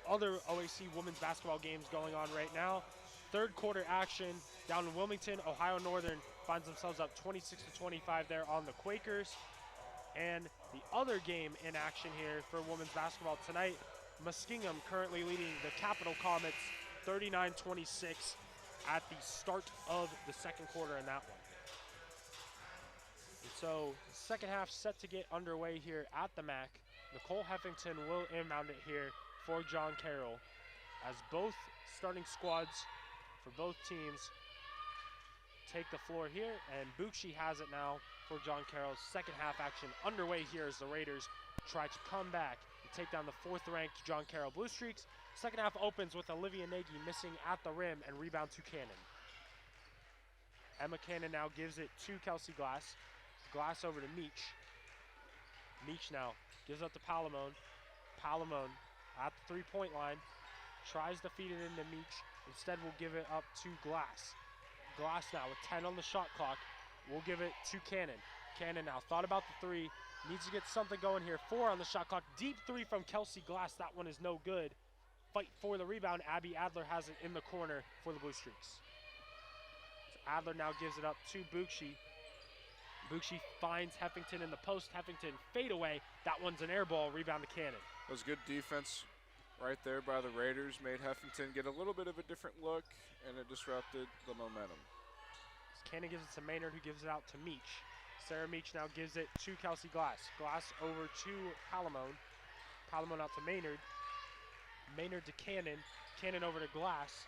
other OAC women's basketball games going on right now. Third quarter action down in Wilmington. Ohio Northern finds themselves up 26 to 25 there on the Quakers. And the other game in action here for women's basketball tonight, Muskingum currently leading the Capital Comets 39-26 at the start of the second quarter in that one. And so second half set to get underway here at the MAC. Nicole Heffington will inbound it here for John Carroll, as both starting squads for both teams take the floor here, and Bucci has it now for John Carroll's second half action underway here as the Raiders try to come back and take down the 4th ranked John Carroll Blue Streaks. Second half opens with Olivia Nagy missing at the rim and rebound to Cannon. Emma Cannon now gives it to Kelsey Glass. Glass over to Meach. Meach now gives up to Palamone. Palamone at the three-point line. Tries to feed it into Meach. Instead will give it up to Glass. Glass now with 10 on the shot clock. We'll give it to Cannon. Cannon now thought about the three. Needs to get something going here. 4 on the shot clock. Deep three from Kelsey Glass. That one is no good. Fight for the rebound. Abby Adler has it in the corner for the Blue Streaks. Adler now gives it up to Bucci. Bucci finds Heffington in the post. Heffington fade away. That one's an air ball. Rebound to Cannon.
That was good defense right there by the Raiders. Made Heffington get a little bit of a different look, and it disrupted the momentum.
Cannon gives it to Maynard, who gives it out to Meach. Sarah Meach now gives it to Kelsey Glass. Glass over to Palamone. Palamone out to Maynard. Maynard to Cannon. Cannon over to Glass.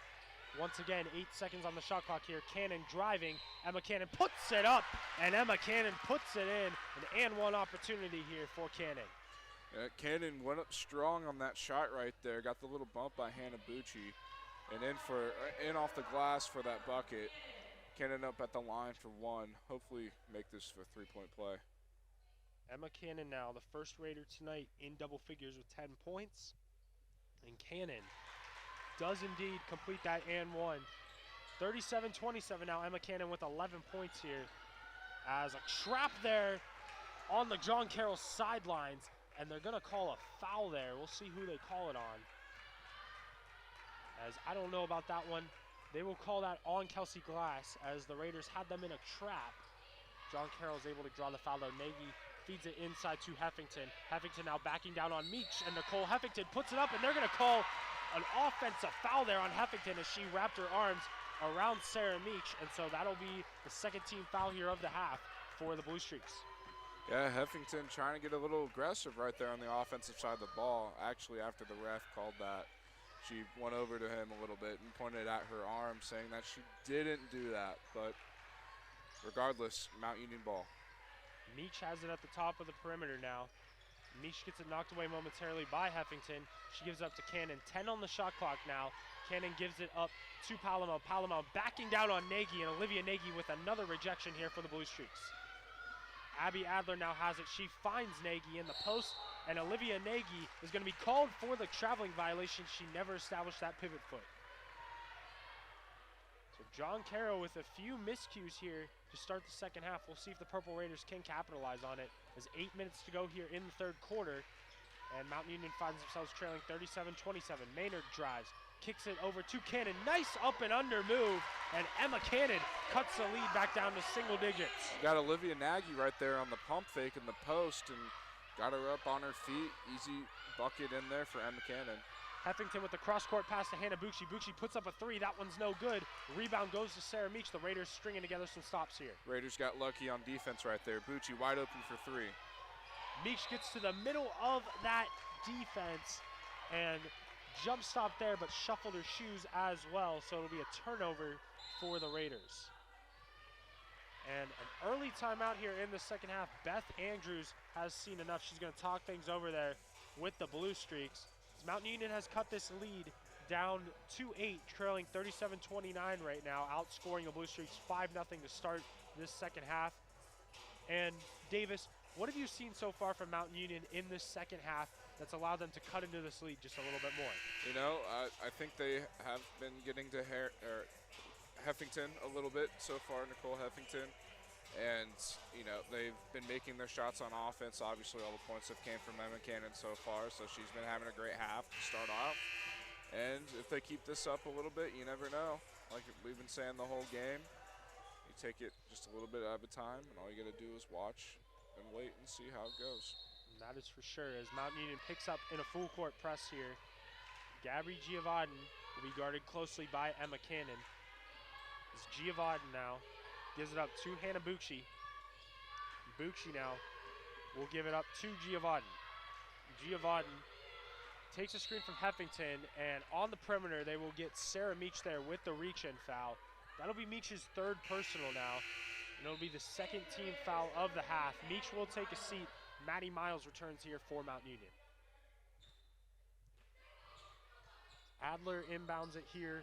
Once again, 8 seconds on the shot clock here. Cannon driving. Emma Cannon puts it up, and Emma Cannon puts it in. An and one opportunity here for Cannon.
Cannon went up strong on that shot right there. Got the little bump by Hannah Bucci, and in off the glass for that bucket. Cannon up at the line for one. Hopefully make this for a 3-point play.
Emma Cannon now, the first Raider tonight in double figures with 10 points. And Cannon does indeed complete that and one. 37-27 now, Emma Cannon with 11 points here. As a trap there on the John Carroll sidelines, and they're gonna call a foul there. We'll see who they call it on. As I don't know about that one. They will call that on Kelsey Glass as the Raiders had them in a trap. John Carroll is able to draw the foul though. Nagy feeds it inside to Heffington. Heffington now backing down on Meach, and Nicole Heffington puts it up, and they're gonna call an offensive foul there on Heffington as she wrapped her arms around Sarah Meach, and so that'll be the second team foul here of the half for the Blue Streaks.
Yeah, Heffington trying to get a little aggressive right there on the offensive side of the ball. Actually, after the ref called that, she went over to him a little bit and pointed at her arm, saying that she didn't do that. But regardless, Mount Union ball.
Meach has it at the top of the perimeter now. Meach gets it knocked away momentarily by Heffington. She gives it up to Cannon. 10 on the shot clock now. Cannon gives it up to Palamo. Palamo backing down on Nagy, and Olivia Nagy with another rejection here for the Blue Streaks. Abby Adler now has it. She finds Nagy in the post, and Olivia Nagy is going to be called for the traveling violation. She never established that pivot foot. So John Carroll with a few miscues here to start the second half. We'll see if the Purple Raiders can capitalize on it. There's 8 minutes to go here in the third quarter, and Mount Union finds themselves trailing 37-27. Maynard drives, kicks it over to Cannon. Nice up and under move, and Emma Cannon cuts the lead back down to single digits.
Got Olivia Nagy right there on the pump fake in the post and got her up on her feet. Easy bucket in there for Emma Cannon.
Heffington with the cross-court pass to Hannah Bucci. Bucci puts up a three. That one's no good. Rebound goes to Sarah Meach. The Raiders stringing together some stops here.
Raiders got lucky on defense right there. Bucci wide open for three.
Meach gets to the middle of that defense and jump stop there, but shuffled her shoes as well, so it'll be a turnover for the Raiders. And an early timeout here in the second half. Beth Andrews has seen enough. She's going to talk things over there with the Blue Streaks. Mountain Union has cut this lead down to 8, trailing 37-29 right now, outscoring the Blue Streaks 5-0 to start this second half. And Davis, what have you seen so far from Mountain Union in this second half that's allowed them to cut into this lead just a little bit more?
You know, I think they have been getting to Heffington a little bit so far, Nicole Heffington. And, you know, they've been making their shots on offense. Obviously, all the points have came from Emma Cannon so far, so she's been having a great half to start off. And if they keep this up a little bit, you never know. Like we've been saying the whole game, you take it just a little bit at a time, and all you got to do is watch and wait and see how it goes.
And that is for sure, as Mountain Union picks up in a full court press here. Gabri Giovanni will be guarded closely by Emma Cannon. It's Giovanni now. Gives it up to Hannah Bucci. Bucci now will give it up to Giovanni. Giovanni takes a screen from Heffington, and on the perimeter, they will get Sarah Meach there with the reach-in foul. That'll be Meach's third personal now, and it'll be the second team foul of the half. Meach will take a seat. Maddie Miles returns here for Mount Union. Adler inbounds it here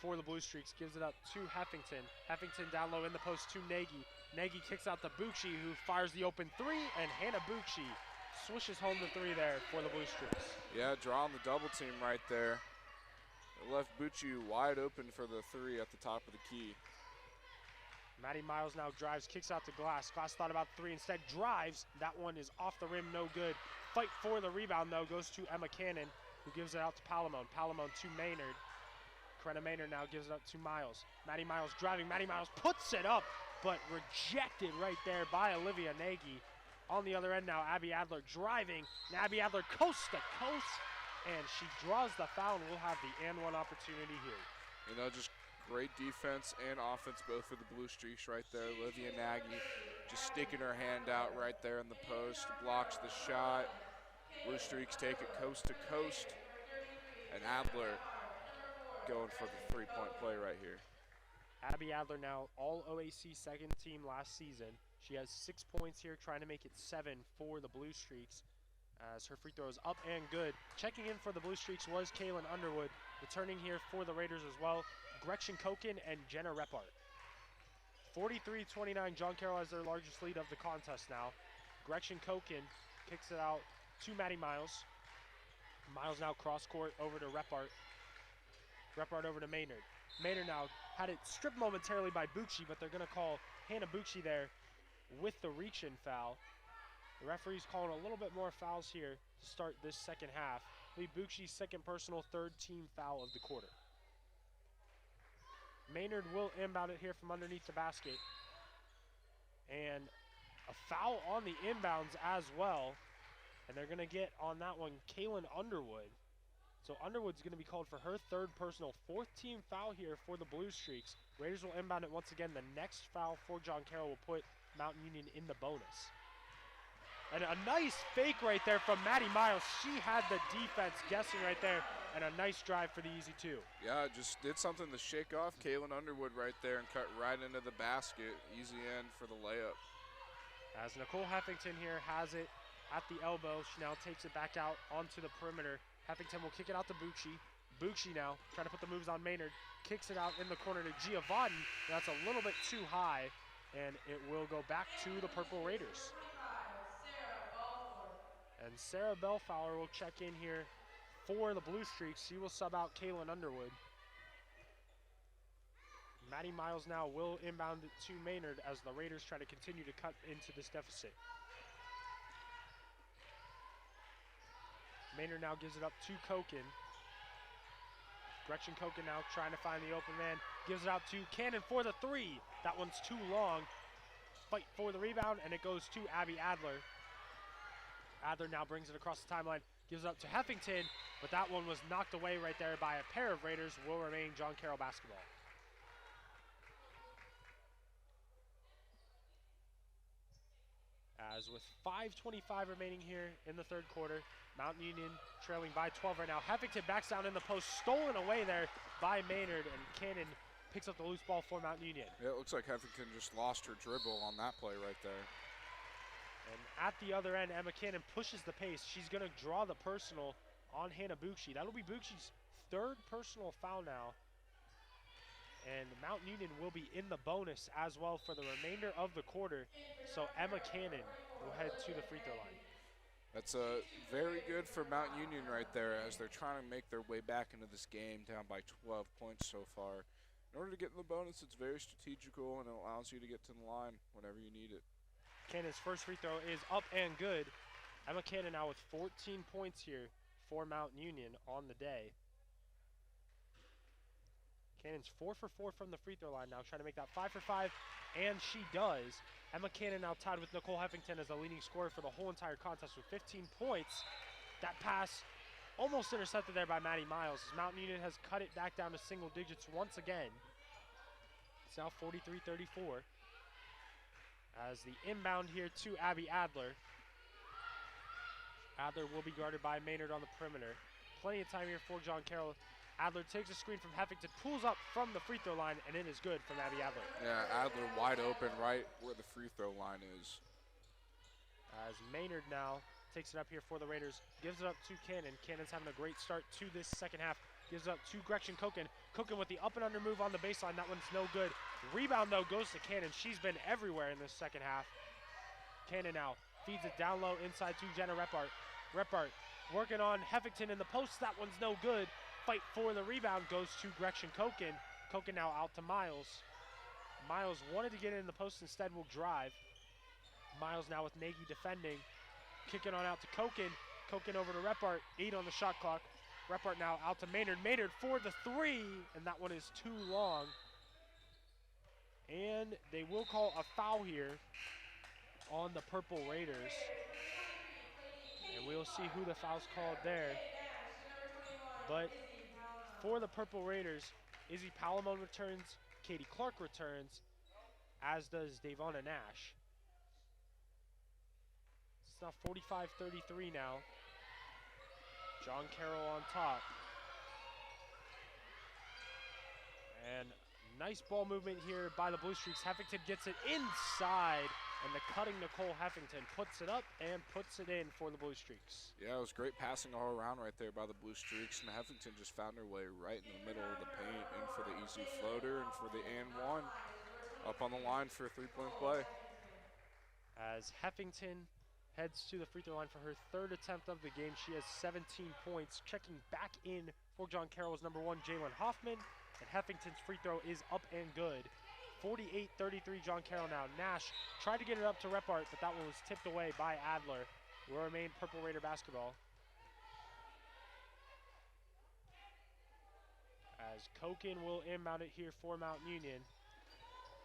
for the Blue Streaks, gives it up to Heffington. Heffington down low in the post to Nagy. Nagy kicks out to Bucci, who fires the open three, and Hannah Bucci swishes home the three there for the Blue Streaks.
Yeah, drawing the double team right there. It left Bucci wide open for the three at the top of the key.
Maddie Miles now drives, kicks out to Glass. Glass thought about three, instead drives. That one is off the rim, no good. Fight for the rebound, though, goes to Emma Cannon, who gives it out to Palamone. Palamone to Maynard. Corinna Maynard now gives it up to Miles. Maddie Miles driving. Maddie Miles puts it up, but rejected right there by Olivia Nagy. On the other end now, Abby Adler driving. And Abby Adler coast to coast, and she draws the foul, and we'll have the and one opportunity here.
You know, just great defense and offense both for the Blue Streaks right there. Olivia Nagy just sticking her hand out right there in the post, blocks the shot. Blue Streaks take it coast to coast, and Adler going for the three-point play right here.
Abby Adler now all OAC second team last season. She has 6 points here, trying to make it 7 for the Blue Streaks, as her free throw is up and good. Checking in for the Blue Streaks was Kaylin Underwood. Returning here for the Raiders as well, Gretchen Koken and Jenna Repart. 43-29, John Carroll has their largest lead of the contest now. Gretchen Koken kicks it out to Maddie Miles. Miles now cross court over to Repart. Repart over to Maynard. Maynard now had it stripped momentarily by Bucci, but they're going to call Hannah Bucci there with the reach-in foul. The referee's calling a little bit more fouls here to start this second half. Lee Bucci's second personal, third team foul of the quarter. Maynard will inbound it here from underneath the basket. And a foul on the inbounds as well. And they're going to get on that one Kaylin Underwood. So Underwood's going to be called for her third personal, fourth team foul here for the Blue Streaks. Raiders will inbound it once again. The next foul for John Carroll will put Mountain Union in the bonus. And a nice fake right there from Maddie Miles. She had the defense guessing right there, and a nice drive for the easy two.
Yeah, just did something to shake off Kaylin Underwood right there and cut right into the basket. Easy end for the layup.
As Nicole Heffington here has it at the elbow, she now takes it back out onto the perimeter. Heffington will kick it out to Bucci. Bucci now trying to put the moves on Maynard. Kicks it out in the corner to Giovanni. That's a little bit too high, and it will go back to the Purple Raiders. And Sarah Bellflower will check in here for the Blue Streaks. She will sub out Kaylin Underwood. Maddie Miles now will inbound it to Maynard as the Raiders try to continue to cut into this deficit. Maynard now gives it up to Koken. Gretchen Koken now trying to find the open man. Gives it out to Cannon for the three. That one's too long. Fight for the rebound, and it goes to Abby Adler. Adler now brings it across the timeline. Gives it up to Heffington, but that one was knocked away right there by a pair of Raiders. Will remain John Carroll basketball. As with 5:25 remaining here in the third quarter, Mountain Union trailing by 12 right now. Heffington backs down in the post, stolen away there by Maynard, and Cannon picks up the loose ball for Mountain Union.
Yeah, it looks like Heffington just lost her dribble on that play right there.
And at the other end, Emma Cannon pushes the pace. She's going to draw the personal on Hannah Bucci. That'll be Bucci's third personal foul now. And Mountain Union will be in the bonus as well for the remainder of the quarter. So Emma Cannon will head to the free throw line.
That's very good for Mountain Union right there as they're trying to make their way back into this game down by 12 points so far. In order to get in the bonus, it's very strategical and it allows you to get to the line whenever you need it.
Cannon's first free throw is up and good. Emma Cannon now with 14 points here for Mountain Union on the day. Cannon's 4 for 4 from the free throw line now, trying to make that 5 for 5, and she does. Emma Cannon now tied with Nicole Heffington as the leading scorer for the whole entire contest with 15 points. That pass almost intercepted there by Maddie Miles. Mountain Union has cut it back down to single digits once again. It's now 43-34. As the inbound here to Abby Adler. Adler will be guarded by Maynard on the perimeter. Plenty of time here for John Carroll. Adler takes a screen from Heffington, pulls up from the free throw line, and it is good from Abby Adler.
Yeah, Adler wide open right where the free throw line is.
As Maynard now takes it up here for the Raiders, gives it up to Cannon. Cannon's having a great start to this second half. Gives it up to Gretchen Koken. Koken with the up and under move on the baseline. That one's no good. Rebound, though, goes to Cannon. She's been everywhere in this second half. Cannon now feeds it down low inside to Jenna Repart. Repart working on Heffington in the post. That one's no good. Fight for the rebound goes to Gretchen Koken. Koken now out to Miles. Miles wanted to get in the post, instead will drive. Miles now with Nagy defending. Kicking on out to Koken. Koken over to Repart. 8 on the shot clock. Repart now out to Maynard. Maynard for the three, and that one is too long. And they will call a foul here on the Purple Raiders. And we'll see who the foul's called there. But for the Purple Raiders, Izzy Palamone returns, Katie Clark returns, as does Davonna Nash. It's now 45-33 now. John Carroll on top. And nice ball movement here by the Blue Streaks. Heffington gets it inside, and the cutting Nicole Heffington puts it up and puts it in for the Blue Streaks.
Yeah, it was great passing all around right there by the Blue Streaks, and Heffington just found her way right in the middle of the paint, in for the easy floater and for the and one. up on the line for a three-point play.
As Heffington heads to the free throw line for her third attempt of the game. She has 17 points. Checking back in for John Carroll is number 1, Jalen Hoffman. And Heffington's free throw is up and good. 48-33 John Carroll now. Nash tried to get it up to Repart, but that one was tipped away by Adler. Will remain Purple Raider basketball. As Koken will inbound it here for Mount Union.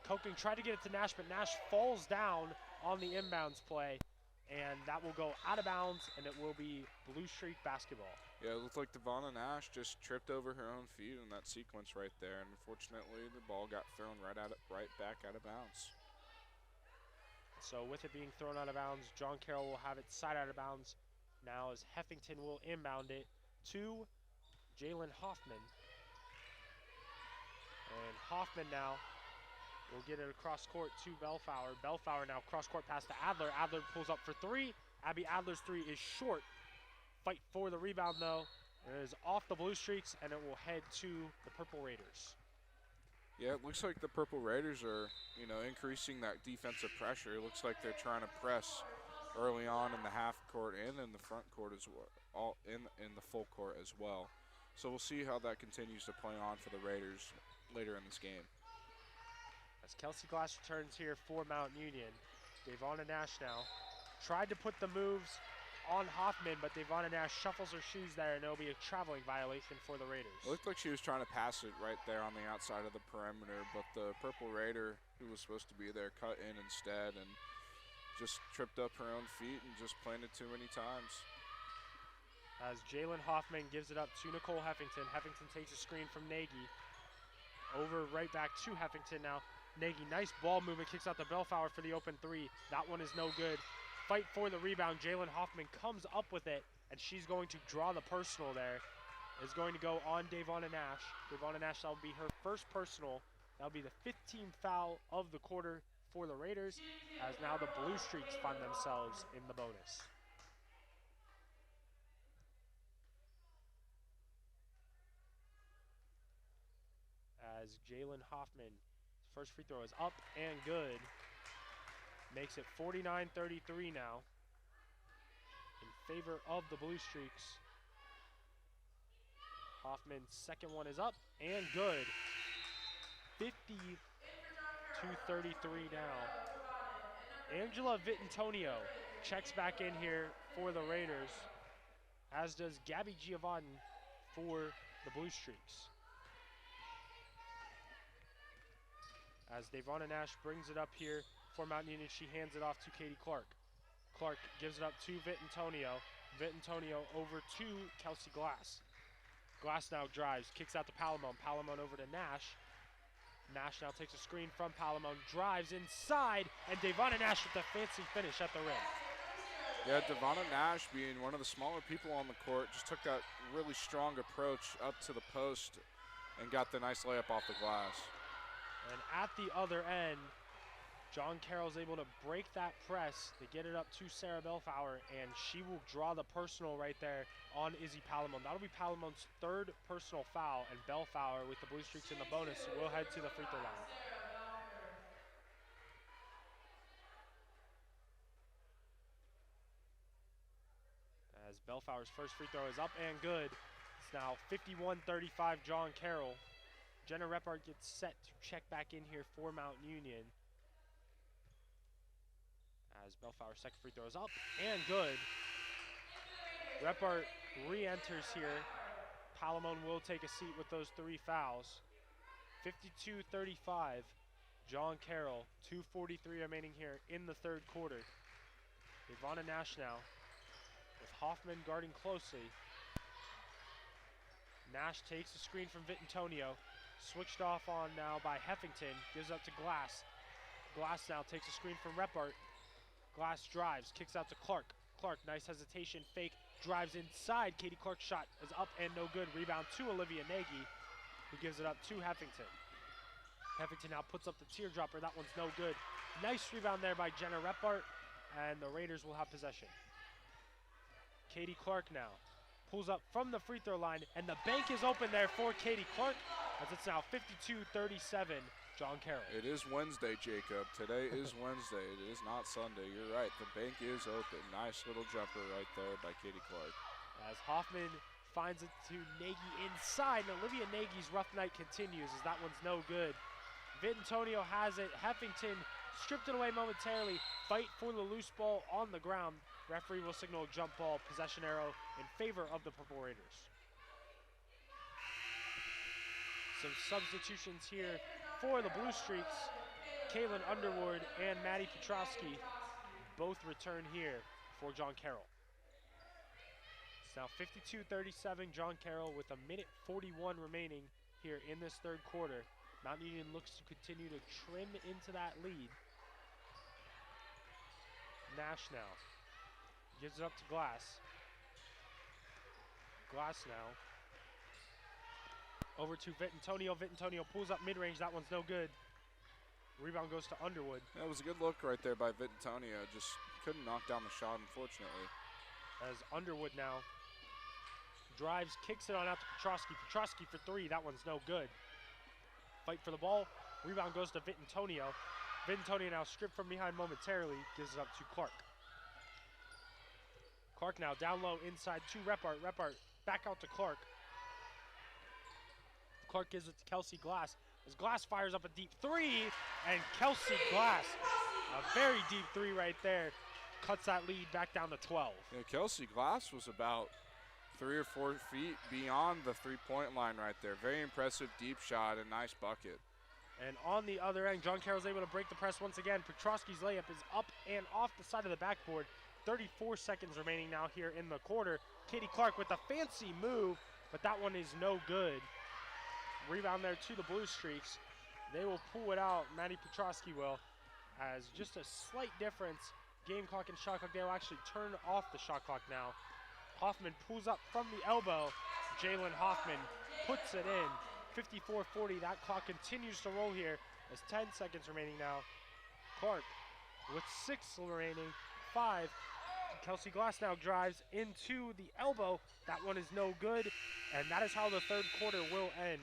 Koken tried to get it to Nash, but Nash falls down on the inbounds play, and that will go out of bounds, and it will be Blue Streak basketball.
Yeah, it looked like Devonna Nash just tripped over her own feet in that sequence right there, and unfortunately the ball got thrown right back out of bounds.
So with it being thrown out of bounds, John Carroll will have it side out of bounds now as Heffington will inbound it to Jalen Hoffman. And Hoffman now will get it across court to Bellflower. Bellflower now cross court pass to Adler. Adler pulls up for 3. Abby Adler's 3 is short. Fight for the rebound though. It is off the Blue Streaks and it will head to the Purple Raiders.
Yeah, it looks like the Purple Raiders are, increasing that defensive pressure. It looks like they're trying to press early on in the half court and in the front court as well, all in the full court as well. So we'll see how that continues to play on for the Raiders later in this game.
As Kelsey Glass returns here for Mount Union. Devonna Nash now tried to put the moves on Hoffman, but Devonna Nash shuffles her shoes there, and it'll be a traveling violation for the Raiders.
It looked like she was trying to pass it right there on the outside of the perimeter, but the Purple Raider, who was supposed to be there, cut in instead and just tripped up her own feet and just planted too many times.
As Jalen Hoffman gives it up to Nicole Heffington. Heffington takes a screen from Nagy. Over right back to Heffington now. Nagy, nice ball movement, kicks out to Bellflower for the open 3. That one is no good. Fight for the rebound. Jalen Hoffman comes up with it, and she's going to draw the personal there. It's going to go on Devonna Nash. Devonna Nash, that will be her first personal. That will be the 15th foul of the quarter for the Raiders, as now the Blue Streaks find themselves in the bonus. As Jalen Hoffman, first free throw is up and good. Makes it 49-33 now in favor of the Blue Streaks. Hoffman's second one is up and good. 50-33 now. Angela Vittantonio checks back in here for the Raiders, as does Gabby Giovanni for the Blue Streaks. As Devonna Nash brings it up here for Mount Union, she hands it off to Katie Clark. Clark gives it up to Vittantonio. Vittantonio over to Kelsey Glass. Glass now drives, kicks out to Palamone. Palamone over to Nash. Nash now takes a screen from Palamone, drives inside, and Devonna Nash with the fancy finish at the rim.
Yeah, Devonna Nash, being one of the smaller people on the court, just took that really strong approach up to the post and got the nice layup off the glass.
And at the other end, John Carroll's able to break that press to get it up to Sarah Bellflower, and she will draw the personal right there on Izzy Palamone. That'll be Palamone's third personal foul, and Bellflower with the Blue Streaks in the bonus will head to the free throw line. As Bellflower's first free throw is up and good. It's now 51-35 John Carroll. Jenna Repart gets set to check back in here for Mount Union. As Bellflower's second free throw is up and good. Repart re-enters here. Palamone will take a seat with those 3 fouls. 52-35, John Carroll. 2:43 remaining here in the third quarter. Devonna Nash now with Hoffman guarding closely. Nash takes the screen from Vittantonio. Switched off on now by Heffington. Gives up to Glass. Glass now takes a screen from Repart. Glass drives, kicks out to Clark. Clark, nice hesitation, fake, drives inside. Katie Clark's shot is up and no good. Rebound to Olivia Nagy, who gives it up to Heffington. Heffington now puts up the teardropper. That one's no good. Nice rebound there by Jenna Repart, and the Raiders will have possession. Katie Clark now pulls up from the free throw line, and the bank is open there for Katie Clark, as it's now 52-37. John Carroll.
It is Wednesday, Jacob. Today is Wednesday. It is not Sunday. You're right. The bank is open. Nice little jumper right there by Katie Clark.
As Hoffman finds it to Nagy inside, and Olivia Nagy's rough night continues as that one's no good. Vitantonio has it. Heffington stripped it away momentarily. Fight for the loose ball on the ground. Referee will signal a jump ball, possession arrow in favor of the Purple Raiders. Some substitutions here for the Blue Streaks. Kaylin Underwood and Maddie Petrosky both return here for John Carroll. It's now 52-37, John Carroll with 1:41 remaining here in this third quarter. Mount Union looks to continue to trim into that lead. Nash now gives it up to Glass. Glass now over to Vitantonio. Vitantonio pulls up mid-range. That one's no good. Rebound goes to Underwood.
That was a good look right there by Vitantonio. Just couldn't knock down the shot, unfortunately.
As Underwood now drives, kicks it on out to Petrosky. Petrosky for three. That one's no good. Fight for the ball. Rebound goes to Vitantonio. Vitantonio now stripped from behind momentarily. Gives it up to Clark. Clark now down low inside to Repart. Repart back out to Clark. Clark gives it to Kelsey Glass. As Glass fires up a deep three, and Kelsey Glass, a very deep three right there, cuts that lead back down to 12.
Yeah, Kelsey Glass was about 3 or 4 feet beyond the three-point line right there. Very impressive deep shot and nice bucket.
And on the other end, John Carroll's able to break the press once again. Petrosky's layup is up and off the side of the backboard. 34 seconds remaining now here in the quarter. Katie Clark with a fancy move, but that one is no good. Rebound there to the Blue Streaks. They will pull it out. Maddie Petrosky will. As just a slight difference, game clock and shot clock. They will actually turn off the shot clock now. Hoffman pulls up from the elbow. Jalen Hoffman puts it in. 54-40. That clock continues to roll here as 10 seconds remaining now. Clark with 6 remaining. 5. Kelsey Glass now drives into the elbow. That one is no good. And that is how the third quarter will end.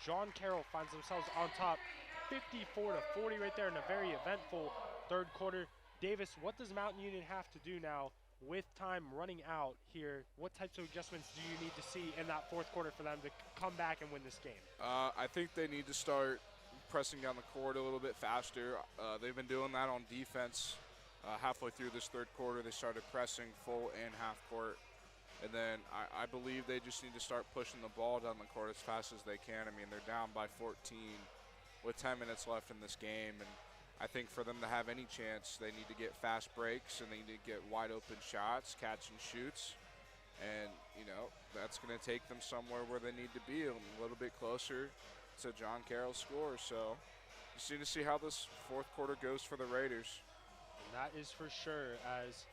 John Carroll finds themselves on top, 54-40 right there in a very eventful third quarter. Davis, what does Mountain Union have to do now with time running out here? What types of adjustments do you need to see in that fourth quarter for them to come back and win this game?
I think they need to start pressing down the court a little bit faster. They've been doing that on defense. Halfway through this third quarter, they started pressing full and half court. And then I believe they just need to start pushing the ball down the court as fast as they can. I mean, they're down by 14 with 10 minutes left in this game. And I think for them to have any chance, they need to get fast breaks and they need to get wide open shots, catch and shoots. And, you know, that's going to take them somewhere where they need to be, a little bit closer to John Carroll's score. So just need to see how this fourth quarter goes for the Raiders.
And that is for sure, as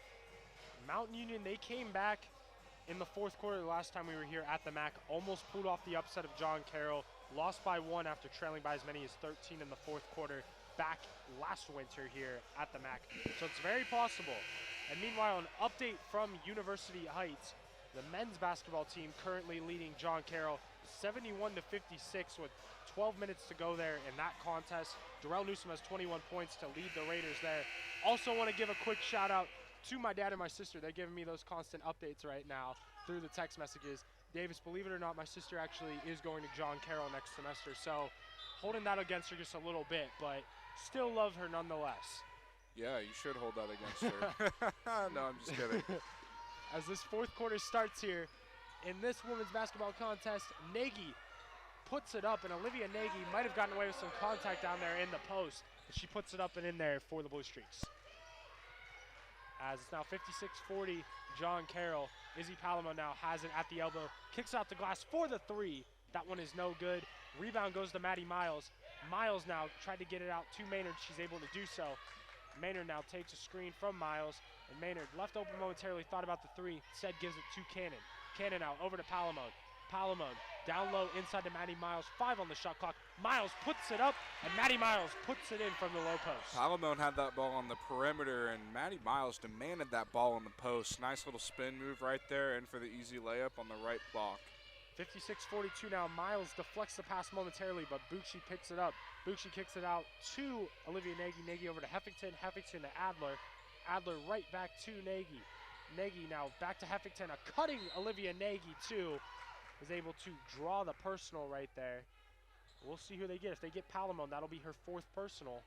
Mountain Union, they came back in the fourth quarter the last time we were here at the MAC, almost pulled off the upset of John Carroll, lost by 1 after trailing by as many as 13 in the fourth quarter back last winter here at the MAC. So it's very possible. And meanwhile, an update from University Heights, the men's basketball team currently leading John Carroll 71-56 with 12 minutes to go there in that contest. Darrell Newsom has 21 points to lead the Raiders there. Also want to give a quick shout out to my dad and my sister. They're giving me those constant updates right now through the text messages. Davis, believe it or not, my sister actually is going to John Carroll next semester, so holding that against her just a little bit, but still love her nonetheless.
Yeah, you should hold that against her. No, I'm just kidding.
As this fourth quarter starts here, in this women's basketball contest, Nagy puts it up, and Olivia Nagy might have gotten away with some contact down there in the post, but she puts it up and in there for the Blue Streaks. As it's now 56-40, John Carroll. Izzy Palamo now has it at the elbow. Kicks out the glass for the three. That one is no good. Rebound goes to Maddie Miles. Miles now tried to get it out to Maynard. She's able to do so. Maynard now takes a screen from Miles. And Maynard, left open momentarily, thought about the three. Instead gives it to Cannon. Cannon out over to Palamone. Palamone down low inside to Maddie Miles. 5 on the shot clock. Miles puts it up, and Maddie Miles puts it in from the low post.
Palamone had that ball on the perimeter, and Maddie Miles demanded that ball on the post. Nice little spin move right there, and for the easy layup on the right block.
56-42 now. Miles deflects the pass momentarily, but Bucci picks it up. Bucci kicks it out to Olivia Nagy. Nagy over to Heffington. Heffington to Adler. Adler right back to Nagy. Nagy now back to Heffington. A cutting Olivia Nagy too. Is able to draw the personal right there. We'll see who they get. If they get Palamone, that'll be her 4th personal.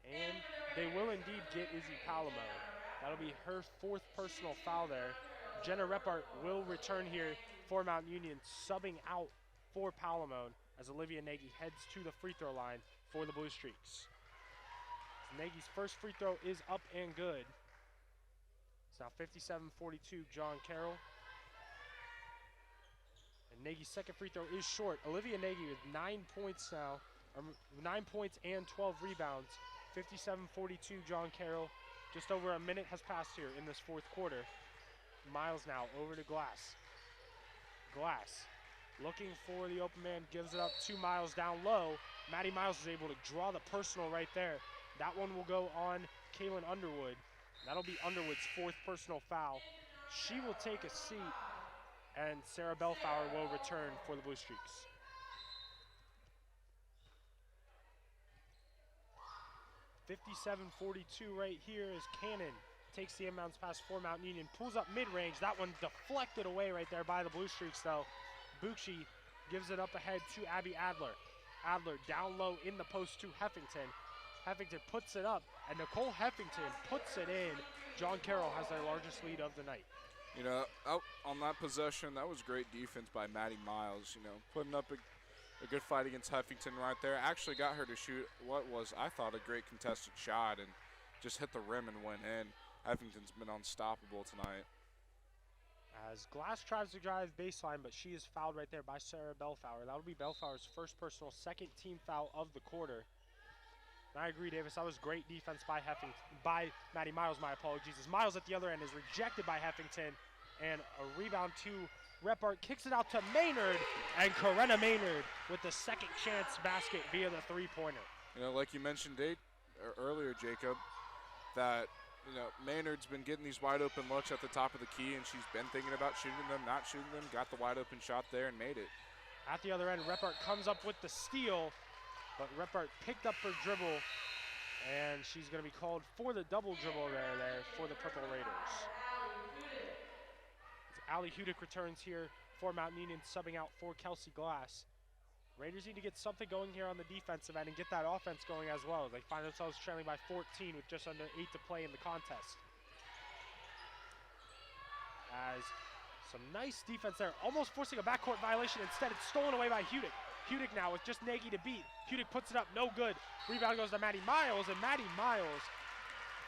And they will indeed get Izzy Palamone. That'll be her 4th personal foul there. Jenna Repart will return here for Mount Union, subbing out for Palamone as Olivia Nagy heads to the free throw line for the Blue Streaks. Nagy's first free throw is up and good. It's now 57-42, John Carroll. And Nagy's second free throw is short. Olivia Nagy with 9 points now, 9 points and 12 rebounds. 57-42, John Carroll. Just over a minute has passed here in this 4th quarter. Miles now over to Glass. Glass looking for the open man, gives it up to Miles down low. Maddie Miles is able to draw the personal right there. That one will go on Kaylin Underwood. That'll be Underwood's 4th personal foul. She will take a seat, and Sarah Bellflower will return for the Blue Streaks. .57-42 right here as Cannon takes the inbounds pass for Mount Union, pulls up mid-range. That one deflected away right there by the Blue Streaks though. Bucci gives it up ahead to Abby Adler. Adler down low in the post to Heffington. Heffington puts it up, and Nicole Heffington puts it in. John Carroll has their largest lead of the night.
You know, out on that possession, that was great defense by Maddie Miles. You know, putting up a good fight against Heffington right there. Actually got her to shoot what was, I thought, a great contested shot and just hit the rim and went in. Heffington's been unstoppable tonight.
As Glass tries to drive baseline, but she is fouled right there by Sarah Bellflower. That'll be Bellflower's first personal, 2nd team foul of the quarter. And I agree, Davis. That was great defense by Maddie Miles, my apologies. As Miles at the other end is rejected by Heffington, and a rebound to Repart, kicks it out to Maynard, and Corinna Maynard with the 2nd chance basket via the 3-pointer.
You know, like you mentioned earlier, Jacob, that Maynard's been getting these wide open looks at the top of the key, and she's been thinking about shooting them, not shooting them, got the wide open shot there and made it.
At the other end, Repart comes up with the steal, but Repart picked up her dribble, and she's going to be called for the double dribble there for the Purple Raiders. Allie Hudick returns here for Mount Union, subbing out for Kelsey Glass. Raiders need to get something going here on the defensive end and get that offense going as well. They find themselves trailing by 14 with just under 8 to play in the contest. As some nice defense there, almost forcing a backcourt violation. Instead, it's stolen away by Hudick. Hudick now with just Nagy to beat. Hudick puts it up, no good. Rebound goes to Maddie Miles, and Maddie Miles,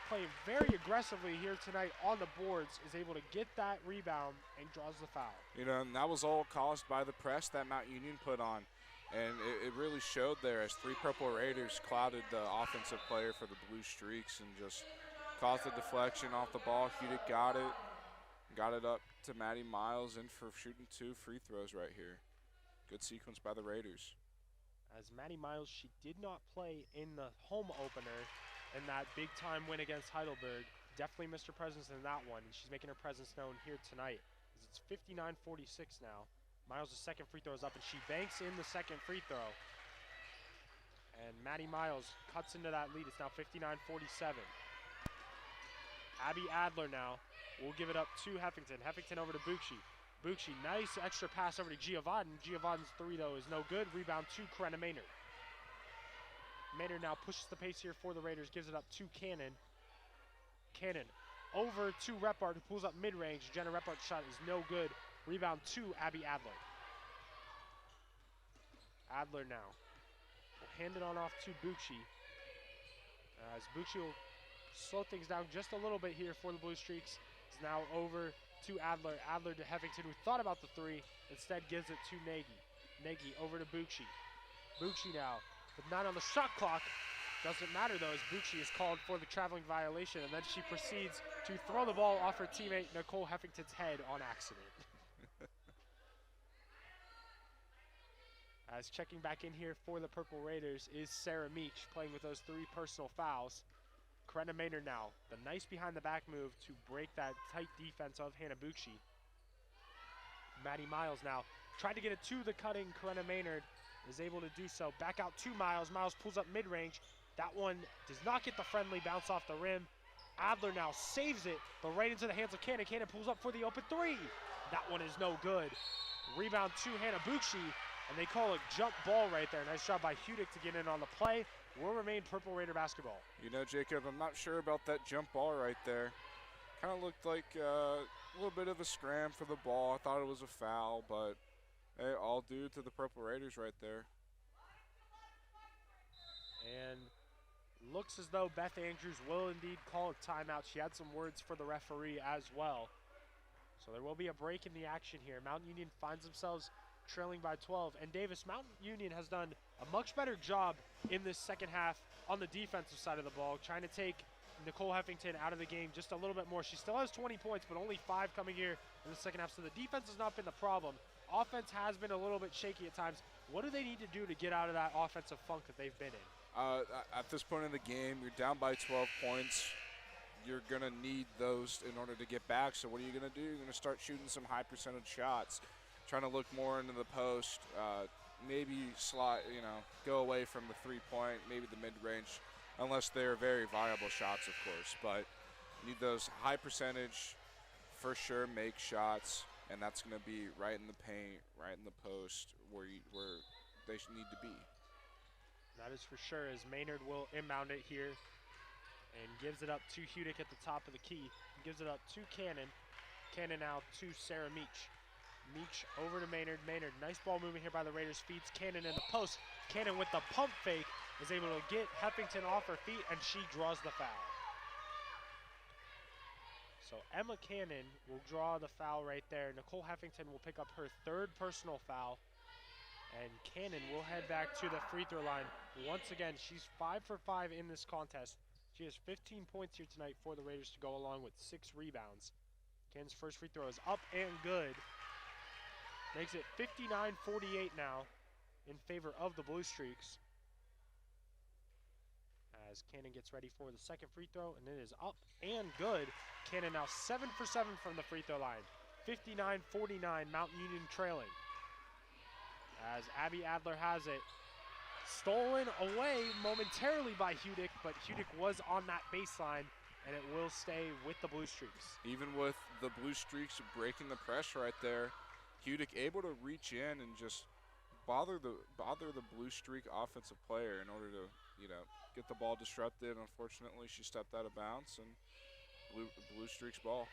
playing very aggressively here tonight on the boards, is able to get that rebound and draws the foul.
You know, and that was all caused by the press that Mount Union put on. And it really showed there as 3 Purple Raiders clouded the offensive player for the Blue Streaks and just caused the deflection off the ball. Hudick got it up to Maddie Miles in for shooting 2 free throws right here. Good sequence by the Raiders.
As Maddie Miles, she did not play in the home opener in that big-time win against Heidelberg. Definitely missed her presence in that one. She's making her presence known here tonight. It's 59-46 now. Miles' second free throw is up, and she banks in the second free throw. And Maddie Miles cuts into that lead. It's now 59-47. Abby Adler now will give it up to Heffington. Heffington over to Bucci. Bucci, nice extra pass over to Giovanni. Giovanni's 3, though, is no good. Rebound to Corinna Maynard. Maynard now pushes the pace here for the Raiders, gives it up to Cannon. Cannon over to Repart, who pulls up mid-range. Jenna Repart's shot is no good. Rebound to Abby Adler. Adler now will hand it on off to Bucci. As Bucci will slow things down just a little bit here for the Blue Streaks. It's now over to Adler. Adler to Heffington, who thought about the 3, instead gives it to Nagy. Nagy over to Bucci. Bucci now with 9 on the shot clock. Doesn't matter though, as Bucci is called for the traveling violation, and then she proceeds to throw the ball off her teammate Nicole Heffington's head on accident. As checking back in here for the Purple Raiders is Sarah Meach, playing with those 3 personal fouls. Corinna Maynard now, the nice behind the back move to break that tight defense of Hannah Bucci. Maddie Miles now Tried to get it to the cutting Corinna Maynard, is able to do so. Back out to Miles. Miles pulls up mid-range. That one does not get the friendly bounce off the rim. Adler now saves it, but right into the hands of Cannon. Cannon pulls up for the open three. That one is no good. Rebound to Hannah Bucci, and they call a jump ball right there. Nice job by Hudick to get in on the play. Will remain Purple Raider basketball.
You know, Jacob, I'm not sure about that jump ball right there. Kind of looked like a little bit of a scram for the ball. I thought it was a foul, but hey, all due to the Purple Raiders right there.
And looks as though Beth Andrews will indeed call a timeout. She had some words for the referee as well. So there will be a break in the action here. Mountain Union finds themselves trailing by 12. And Davis, Mountain Union has done a much better job in this second half on the defensive side of the ball, trying to take Nicole Heffington out of the game just a little bit more. She still has 20 points, but only 5 coming here in the second half. So the defense has not been the problem. Offense has been a little bit shaky at times. What do they need to do to get out of that offensive funk that they've been in?
At this point in the game, you're down by 12 points. You're going to need those in order to get back. So what are you going to do? You're going to start shooting some high percentage shots, trying to look more into the post, maybe slot, go away from the three-point, maybe the mid-range, unless they're very viable shots, of course. But you need those high percentage, for sure, make shots, and that's going to be right in the paint, right in the post, where they need to be.
That is for sure, as Maynard will inbound it here and gives it up to Hudick at the top of the key. Gives it up to Cannon. Cannon now to Sarah Meach. Meach over to Maynard. Maynard, nice ball movement here by the Raiders. Feeds Cannon in the post. Cannon with the pump fake is able to get Heffington off her feet, and she draws the foul. So Emma Cannon will draw the foul right there. Nicole Heffington will pick up her 3rd personal foul. And Cannon will head back to the free throw line. Once again, she's 5 for 5 in this contest. She has 15 points here tonight for the Raiders to go along with 6 rebounds. Cannon's first free throw is up and good. Makes it 59-48 now in favor of the Blue Streaks. As Cannon gets ready for the second free throw, and it is up and good. Cannon now 7 for 7 from the free throw line. 59-49, Mountain Union trailing. As Abby Adler has it. Stolen away momentarily by Hudick, but Hudick was on that baseline, and it will stay with the Blue Streaks.
Even with the Blue Streaks breaking the press right there, Hudick able to reach in and just bother the Blue Streak offensive player in order to, get the ball disrupted. Unfortunately, she stepped out of bounds, and Blue Streaks ball.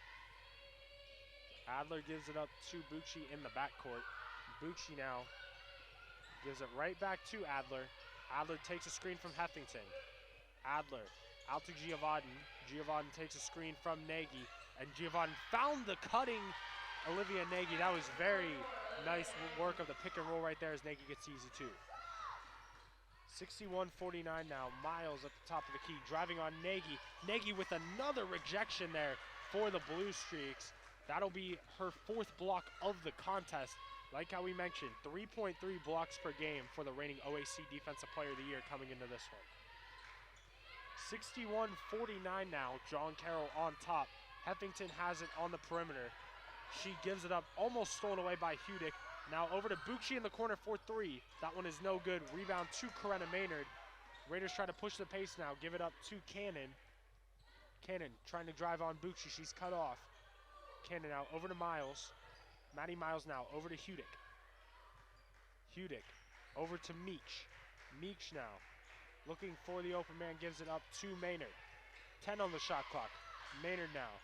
Adler gives it up to Bucci in the backcourt. Bucci now gives it right back to Adler. Adler takes a screen from Heffington. Adler out to Giovanni. Giovanni takes a screen from Nagy, and Giovanni found the cutting Olivia Nagy. That was very nice work of the pick and roll right there as Nagy gets easy too. 61-49 now. Miles at the top of the key, driving on Nagy. Nagy with another rejection there for the Blue Streaks. That'll be her 4th block of the contest. Like how we mentioned, 3.3 blocks per game for the reigning OAC Defensive Player of the Year coming into this one. 61-49 now, John Carroll on top. Heffington has it on the perimeter. She gives it up, almost stolen away by Hudick. Now over to Bucci in the corner for 3. That one is no good. Rebound to Corinna Maynard. Raiders try to push the pace now, give it up to Cannon. Cannon trying to drive on Bucci, she's cut off. Cannon now over to Miles. Maddie Miles now over to Hudick. Hudick over to Meach. Meach now looking for the open man, gives it up to Maynard. 10 on the shot clock. Maynard now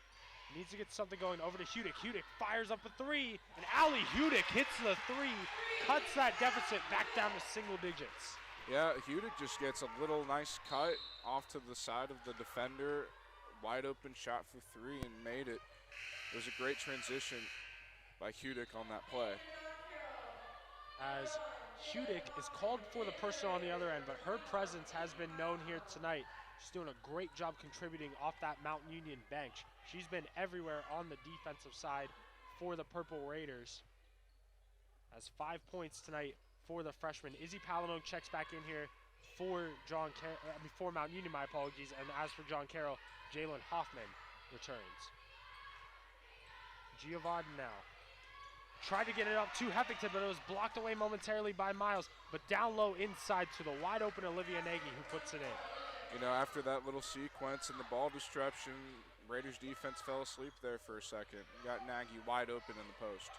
needs to get something going over to Hudick. Hudick fires up a 3, and Allie Hudick hits the 3, cuts that deficit back down to single digits.
Yeah, Hudick just gets a little nice cut off to the side of the defender. Wide open shot for 3 and made it. It was a great transition by Hudick on that play.
As Hudick is called for the personal on the other end, but her presence has been known here tonight. She's doing a great job contributing off that Mountain Union bench. She's been everywhere on the defensive side for the Purple Raiders. Has 5 points tonight for the freshman. Izzy Palamone checks back in here for for Mountain Union, my apologies. And as for John Carroll, Jalen Hoffman returns. Giovanni now Tried to get it up to Heffington, but it was blocked away momentarily by Miles. But down low inside to the wide open Olivia Nagy, who puts it in.
You know, after that little sequence and the ball disruption, Raiders defense fell asleep there for a second. Got Nagy wide open in the post.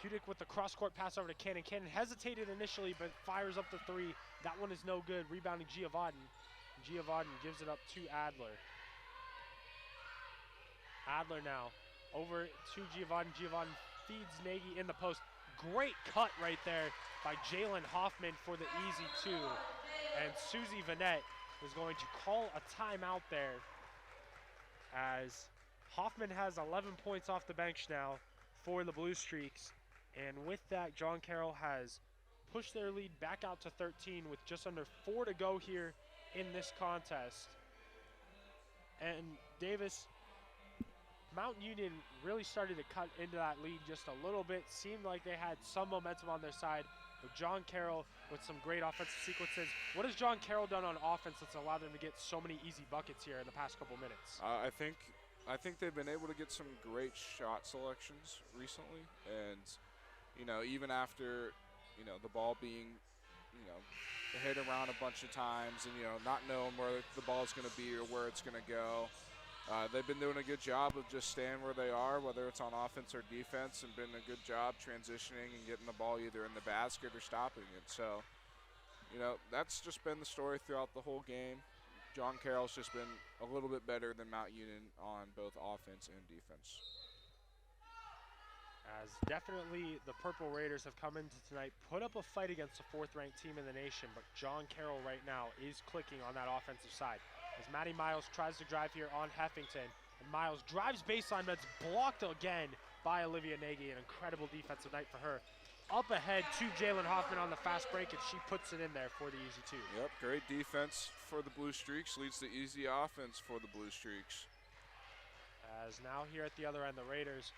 Hudick with the cross-court pass over to Cannon. Cannon hesitated initially, but fires up the three. That one is no good. Rebounding Giovanni. Giovanni gives it up to Adler. Adler now over to Giovanni. Giovanni feeds Nagy in the post. Great cut right there by Jalen Hoffman for the easy two. And Susie Vanette is going to call a timeout there, as Hoffman has 11 points off the bench now for the Blue Streaks. And with that, John Carroll has pushed their lead back out to 13 with just under 4 to go here in this contest. And Davis, Mount Union really started to cut into that lead just a little bit. Seemed like they had some momentum on their side, but John Carroll with some great offensive sequences. What has John Carroll done on offense that's allowed them to get so many easy buckets here in the past couple minutes?
I think they've been able to get some great shot selections recently, and you know, even after, you know, the ball being, you know, hit around a bunch of times and, you know, not knowing where the ball is going to be or where it's going to go, they've been doing a good job of just staying where they are, whether it's on offense or defense, and been a good job transitioning and getting the ball either in the basket or stopping it. So, you know, that's just been the story throughout the whole game. John Carroll's just been a little bit better than Mount Union on both offense and defense.
As definitely the Purple Raiders have come into tonight, put up a fight against the 4th-ranked team in the nation, but John Carroll right now is clicking on that offensive side. As Maddie Miles tries to drive here on Heffington, and Miles drives baseline, but it's blocked again by Olivia Nagy. An incredible defensive night for her. Up ahead to Jalen Hoffman on the fast break, and she puts it in there for the easy two.
Yep, great defense for the Blue Streaks, leads to easy offense for the Blue Streaks.
As now here at the other end, the Raiders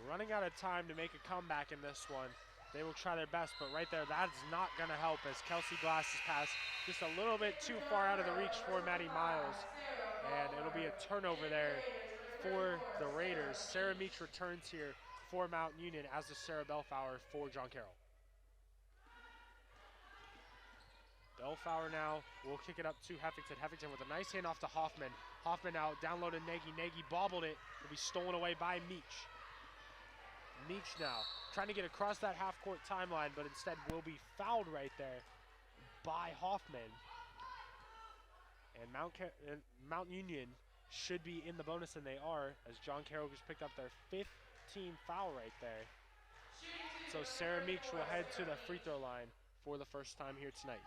running out of time to make a comeback in this one. They will try their best, but right there, that's not going to help, as Kelsey Glass's pass just a little bit too far out of the reach for Maddie Miles. And it'll be a turnover there for the Raiders. Sarah Meach returns here for Mount Union, as does Sarah Belfauer for John Carroll. Belfauer now will kick it up to Heffington. Heffington with a nice handoff to Hoffman. Hoffman now downloaded Nagy. Nagy bobbled it. Will be stolen away by Meach. Meach now trying to get across that half-court timeline, but instead will be fouled right there by Hoffman. And Mount Union should be in the bonus, and they are, as John Carroll just picked up their 15th foul right there. So Sarah Meach will head to the free throw line for the first time here tonight,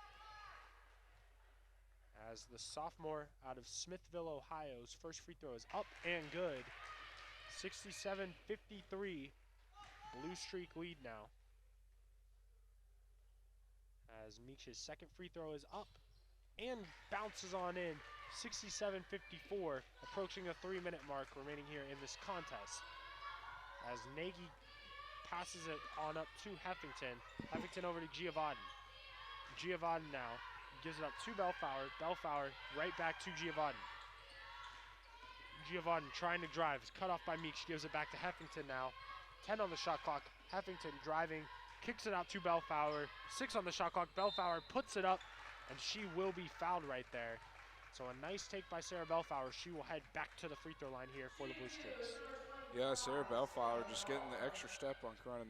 as the sophomore out of Smithville, Ohio's first free throw is up and good. 67-53. Blue Streak lead now, as Meach's second free throw is up and bounces on in. 67-54, approaching the 3-minute mark remaining here in this contest, as Nagy passes it on up to Heffington. Heffington over to Giovanni. Giovanni now gives it up to Belfauer. Belfauer right back to Giovanni. Giovanni trying to drive, is cut off by Meach, gives it back to Heffington now. 10 on the shot clock. Heffington driving, kicks it out to Belfauer. 6 on the shot clock. Belfauer puts it up, and she will be fouled right there. So a nice take by Sarah Belfauer. She will head back to the free throw line here for the Blue Streaks.
Yeah, Sarah Belfauer just getting the extra step on Corona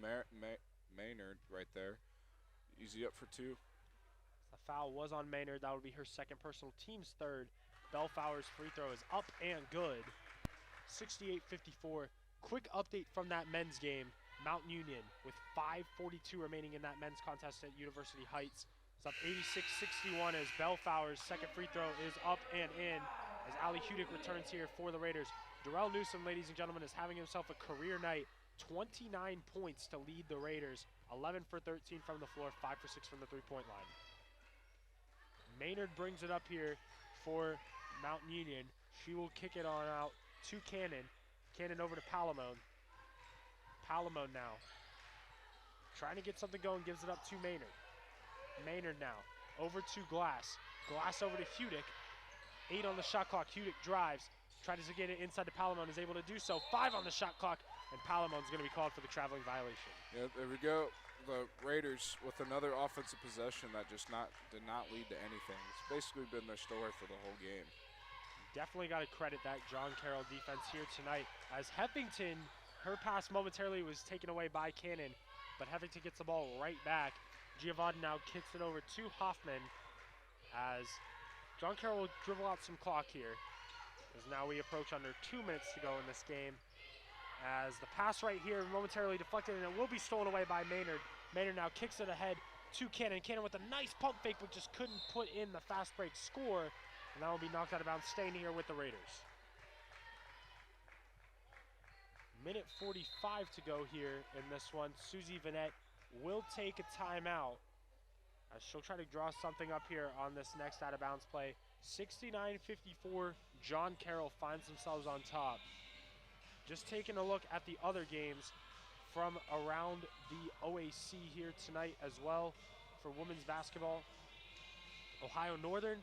Maynard right there. Easy up for 2.
The foul was on Maynard. That would be her second personal, team's third. Belfauer's free throw is up and good. 68-54. Quick update from that men's game. Mount Union with 5:42 remaining in that men's contest at University Heights. It's up 86-61 as Belfauer's second free throw is up and in, as Ali Hudick returns here for the Raiders. Darrell Newsom, ladies and gentlemen, is having himself a career night. 29 points to lead the Raiders. 11 for 13 from the floor, 5 for 6 from the three-point line. Maynard brings it up here for Mount Union. She will kick it on out to Cannon. Cannon over to Palamone. Palamone now trying to get something going, gives it up to Maynard. Maynard now over to Glass. Glass over to Hudick. 8 on the shot clock. Hudick drives, tries to get it inside to Palamone, is able to do so. 5 on the shot clock, and Palamon's going to be called for the traveling violation.
Yeah, there we go. The Raiders with another offensive possession that just did not lead to anything. It's basically been their story for the whole game.
Definitely got to credit that John Carroll defense here tonight, as Heffington, her pass momentarily was taken away by Cannon, but Heffington gets the ball right back. Giovanni now kicks it over to Hoffman as John Carroll will dribble out some clock here, as now we approach under 2 minutes to go in this game. As the pass right here momentarily deflected, and it will be stolen away by Maynard. Maynard now kicks it ahead to Cannon. Cannon with a nice pump fake, but just couldn't put in the fast break score, and that will be knocked out of bounds, staying here with the Raiders. Minute 45 to go here in this one. Susie Vanette will take a timeout, as she'll try to draw something up here on this next out of bounds play. 69-54, John Carroll finds themselves on top. Just taking a look at the other games from around the OAC here tonight as well for women's basketball. Ohio Northern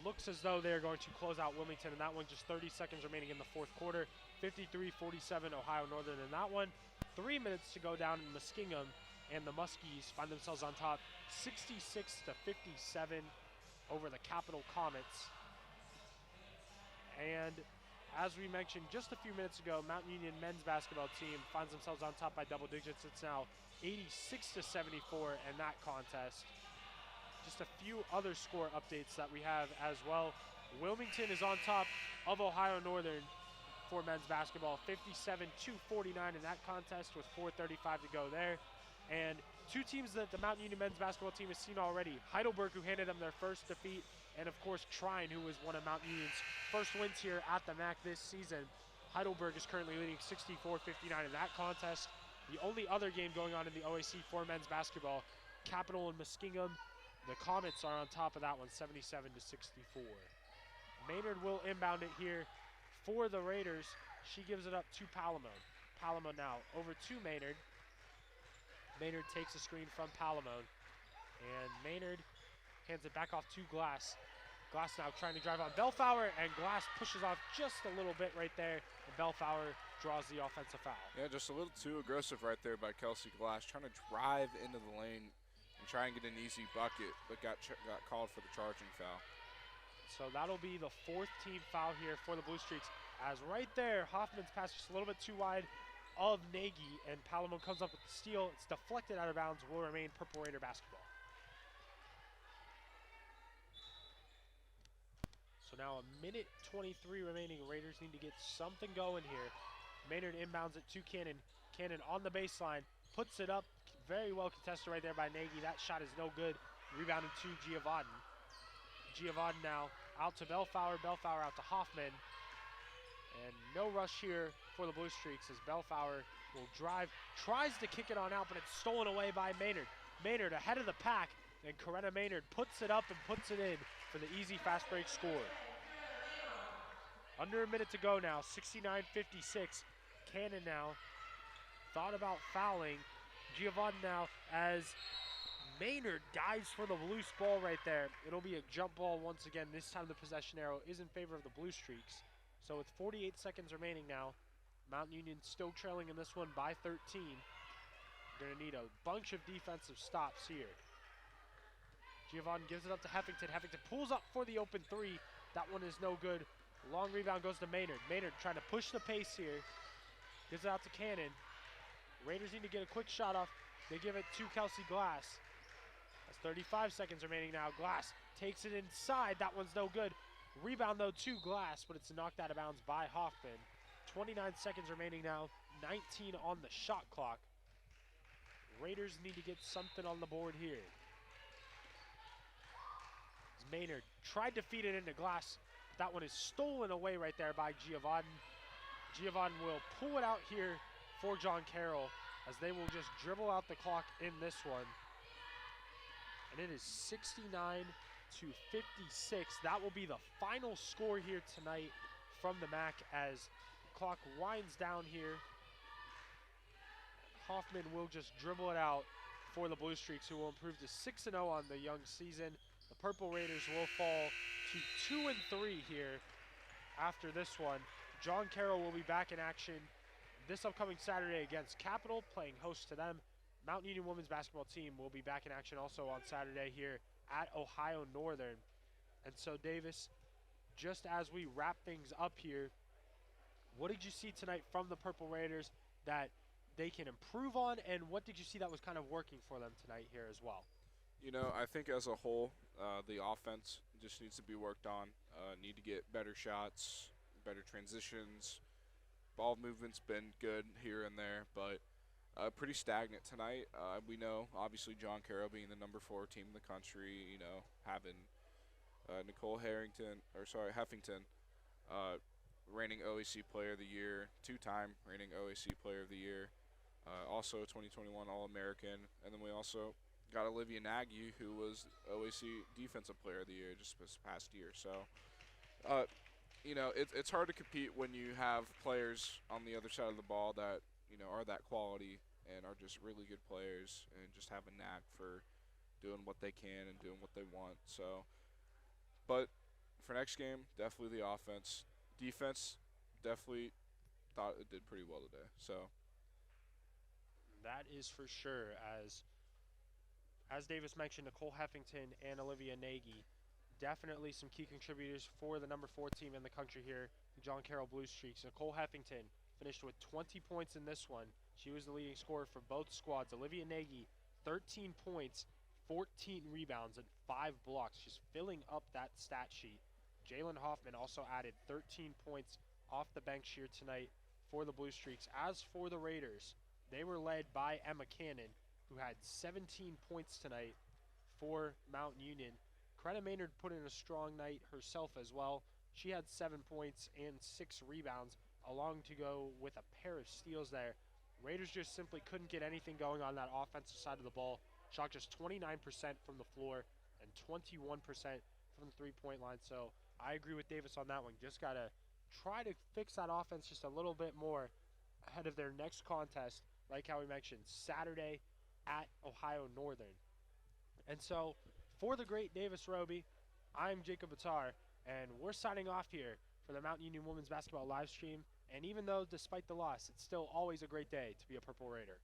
looks as though they're going to close out Wilmington in that one. Just 30 seconds remaining in the fourth quarter. 53-47 Ohio Northern in that one. 3 minutes to go down in Muskingum, and the Muskies find themselves on top 66-57 over the Capital Comets. And as we mentioned just a few minutes ago, Mountain Union men's basketball team finds themselves on top by double digits. It's now 86-74 in that contest. Just a few other score updates that we have as well. Wilmington is on top of Ohio Northern for men's basketball, 57-49 in that contest with 4:35 to go there. And two teams that the Mountain Union men's basketball team has seen already. Heidelberg, who handed them their first defeat, and of course Trine, who was one of Mountain Union's first wins here at the MAC this season. Heidelberg is currently leading 64-59 in that contest. The only other game going on in the OAC for men's basketball, Capital and Muskingum. The Comets are on top of that one, 77-64. Maynard will inbound it here for the Raiders. She gives it up to Palamone. Palamone now over to Maynard. Maynard takes a screen from Palamone, and Maynard hands it back off to Glass. Glass now trying to drive on Bellflower, and Glass pushes off just a little bit right there, and Bellflower draws the offensive foul.
Yeah, just a little too aggressive right there by Kelsey Glass, trying to drive into the lane and try and get an easy bucket, but got called for the charging foul.
So that'll be the fourth team foul here for the Blue Streaks, as right there, Hoffman's pass just a little bit too wide of Nagy, and Palamone comes up with the steal. It's deflected out of bounds, will remain Purple Raider basketball. So now a minute 23 remaining. Raiders need to get something going here. Maynard inbounds it to Cannon. Cannon on the baseline, puts it up, very well contested right there by Nagy. That shot is no good. Rebounded to Giovanni. Giovanni now out to Bellflower. Bellflower out to Hoffman. And no rush here for the Blue Streaks as Bellflower will drive, tries to kick it on out, but it's stolen away by Maynard. Maynard ahead of the pack, and Coretta Maynard puts it up and puts it in for the easy fast break score. Under a minute to go now, 69-56. Cannon now thought about fouling. Giovanni now as Maynard dives for the loose ball right there. It'll be a jump ball once again. This time the possession arrow is in favor of the Blue Streaks. So with 48 seconds remaining now, Mountain Union still trailing in this one by 13. They're gonna need a bunch of defensive stops here. Giovanni gives it up to Heffington. Heffington pulls up for the open three. That one is no good. Long rebound goes to Maynard. Maynard trying to push the pace here. Gives it out to Cannon. Raiders need to get a quick shot off. They give it to Kelsey Glass. That's 35 seconds remaining now. Glass takes it inside. That one's no good. Rebound though to Glass, but it's knocked out of bounds by Hoffman. 29 seconds remaining now. 19 on the shot clock. Raiders need to get something on the board here. As Maynard tried to feed it into Glass. That one is stolen away right there by Giovanni. Giovanni will pull it out here for John Carroll, as they will just dribble out the clock in this one. And it is 69-56. That will be the final score here tonight from the MAC as the clock winds down here. Hoffman will just dribble it out for the Blue Streaks, who will improve to 6-0 on the young season. The Purple Raiders will fall to 2-3 here after this one. John Carroll will be back in action this upcoming Saturday against Capital, playing host to them. Mountain Union women's basketball team will be back in action also on Saturday here at Ohio Northern. And so, Davis, just as we wrap things up here, what did you see tonight from the Purple Raiders that they can improve on, and what did you see that was kind of working for them tonight here as well?
You know, I think as a whole, the offense just needs to be worked on. Need to get better shots, better transitions. Ball movement's been good here and there, but pretty stagnant tonight. We know, obviously, John Carroll being the number 4 team in the country, you know, having Heffington, reigning OAC Player of the Year, 2-time reigning OAC Player of the Year, also 2021 All-American, and then we also got Olivia Nagy, who was OAC Defensive Player of the Year just this past year. So, you know, it's hard to compete when you have players on the other side of the ball that, you know, are that quality and are just really good players and just have a knack for doing what they can and doing what they want. So, but for next game, definitely the offense. Defense, definitely thought it did pretty well today. So
That is for sure. As Davis mentioned, Nicole Heffington and Olivia Nagy, definitely some key contributors for the number 4 team in the country here, the John Carroll Blue Streaks. Nicole Heffington finished with 20 points in this one. She was the leading scorer for both squads. Olivia Nagy, 13 points, 14 rebounds, and 5 blocks. She's filling up that stat sheet. Jalen Hoffman also added 13 points off the bench here tonight for the Blue Streaks. As for the Raiders, they were led by Emma Cannon, who had 17 points tonight for Mount Union. Greta Maynard put in a strong night herself as well. She had 7 points and 6 rebounds, along to go with a pair of steals there. Raiders just simply couldn't get anything going on that offensive side of the ball. Shot just 29% from the floor and 21% from the three-point line. So I agree with Davis on that one. Just got to try to fix that offense just a little bit more ahead of their next contest, like how we mentioned, Saturday at Ohio Northern. And so, for the great Davis Roby, I'm Jacob Batar, and we're signing off here for the Mountain Union Women's Basketball live stream. And even though, despite the loss, it's still always a great day to be a Purple Raider.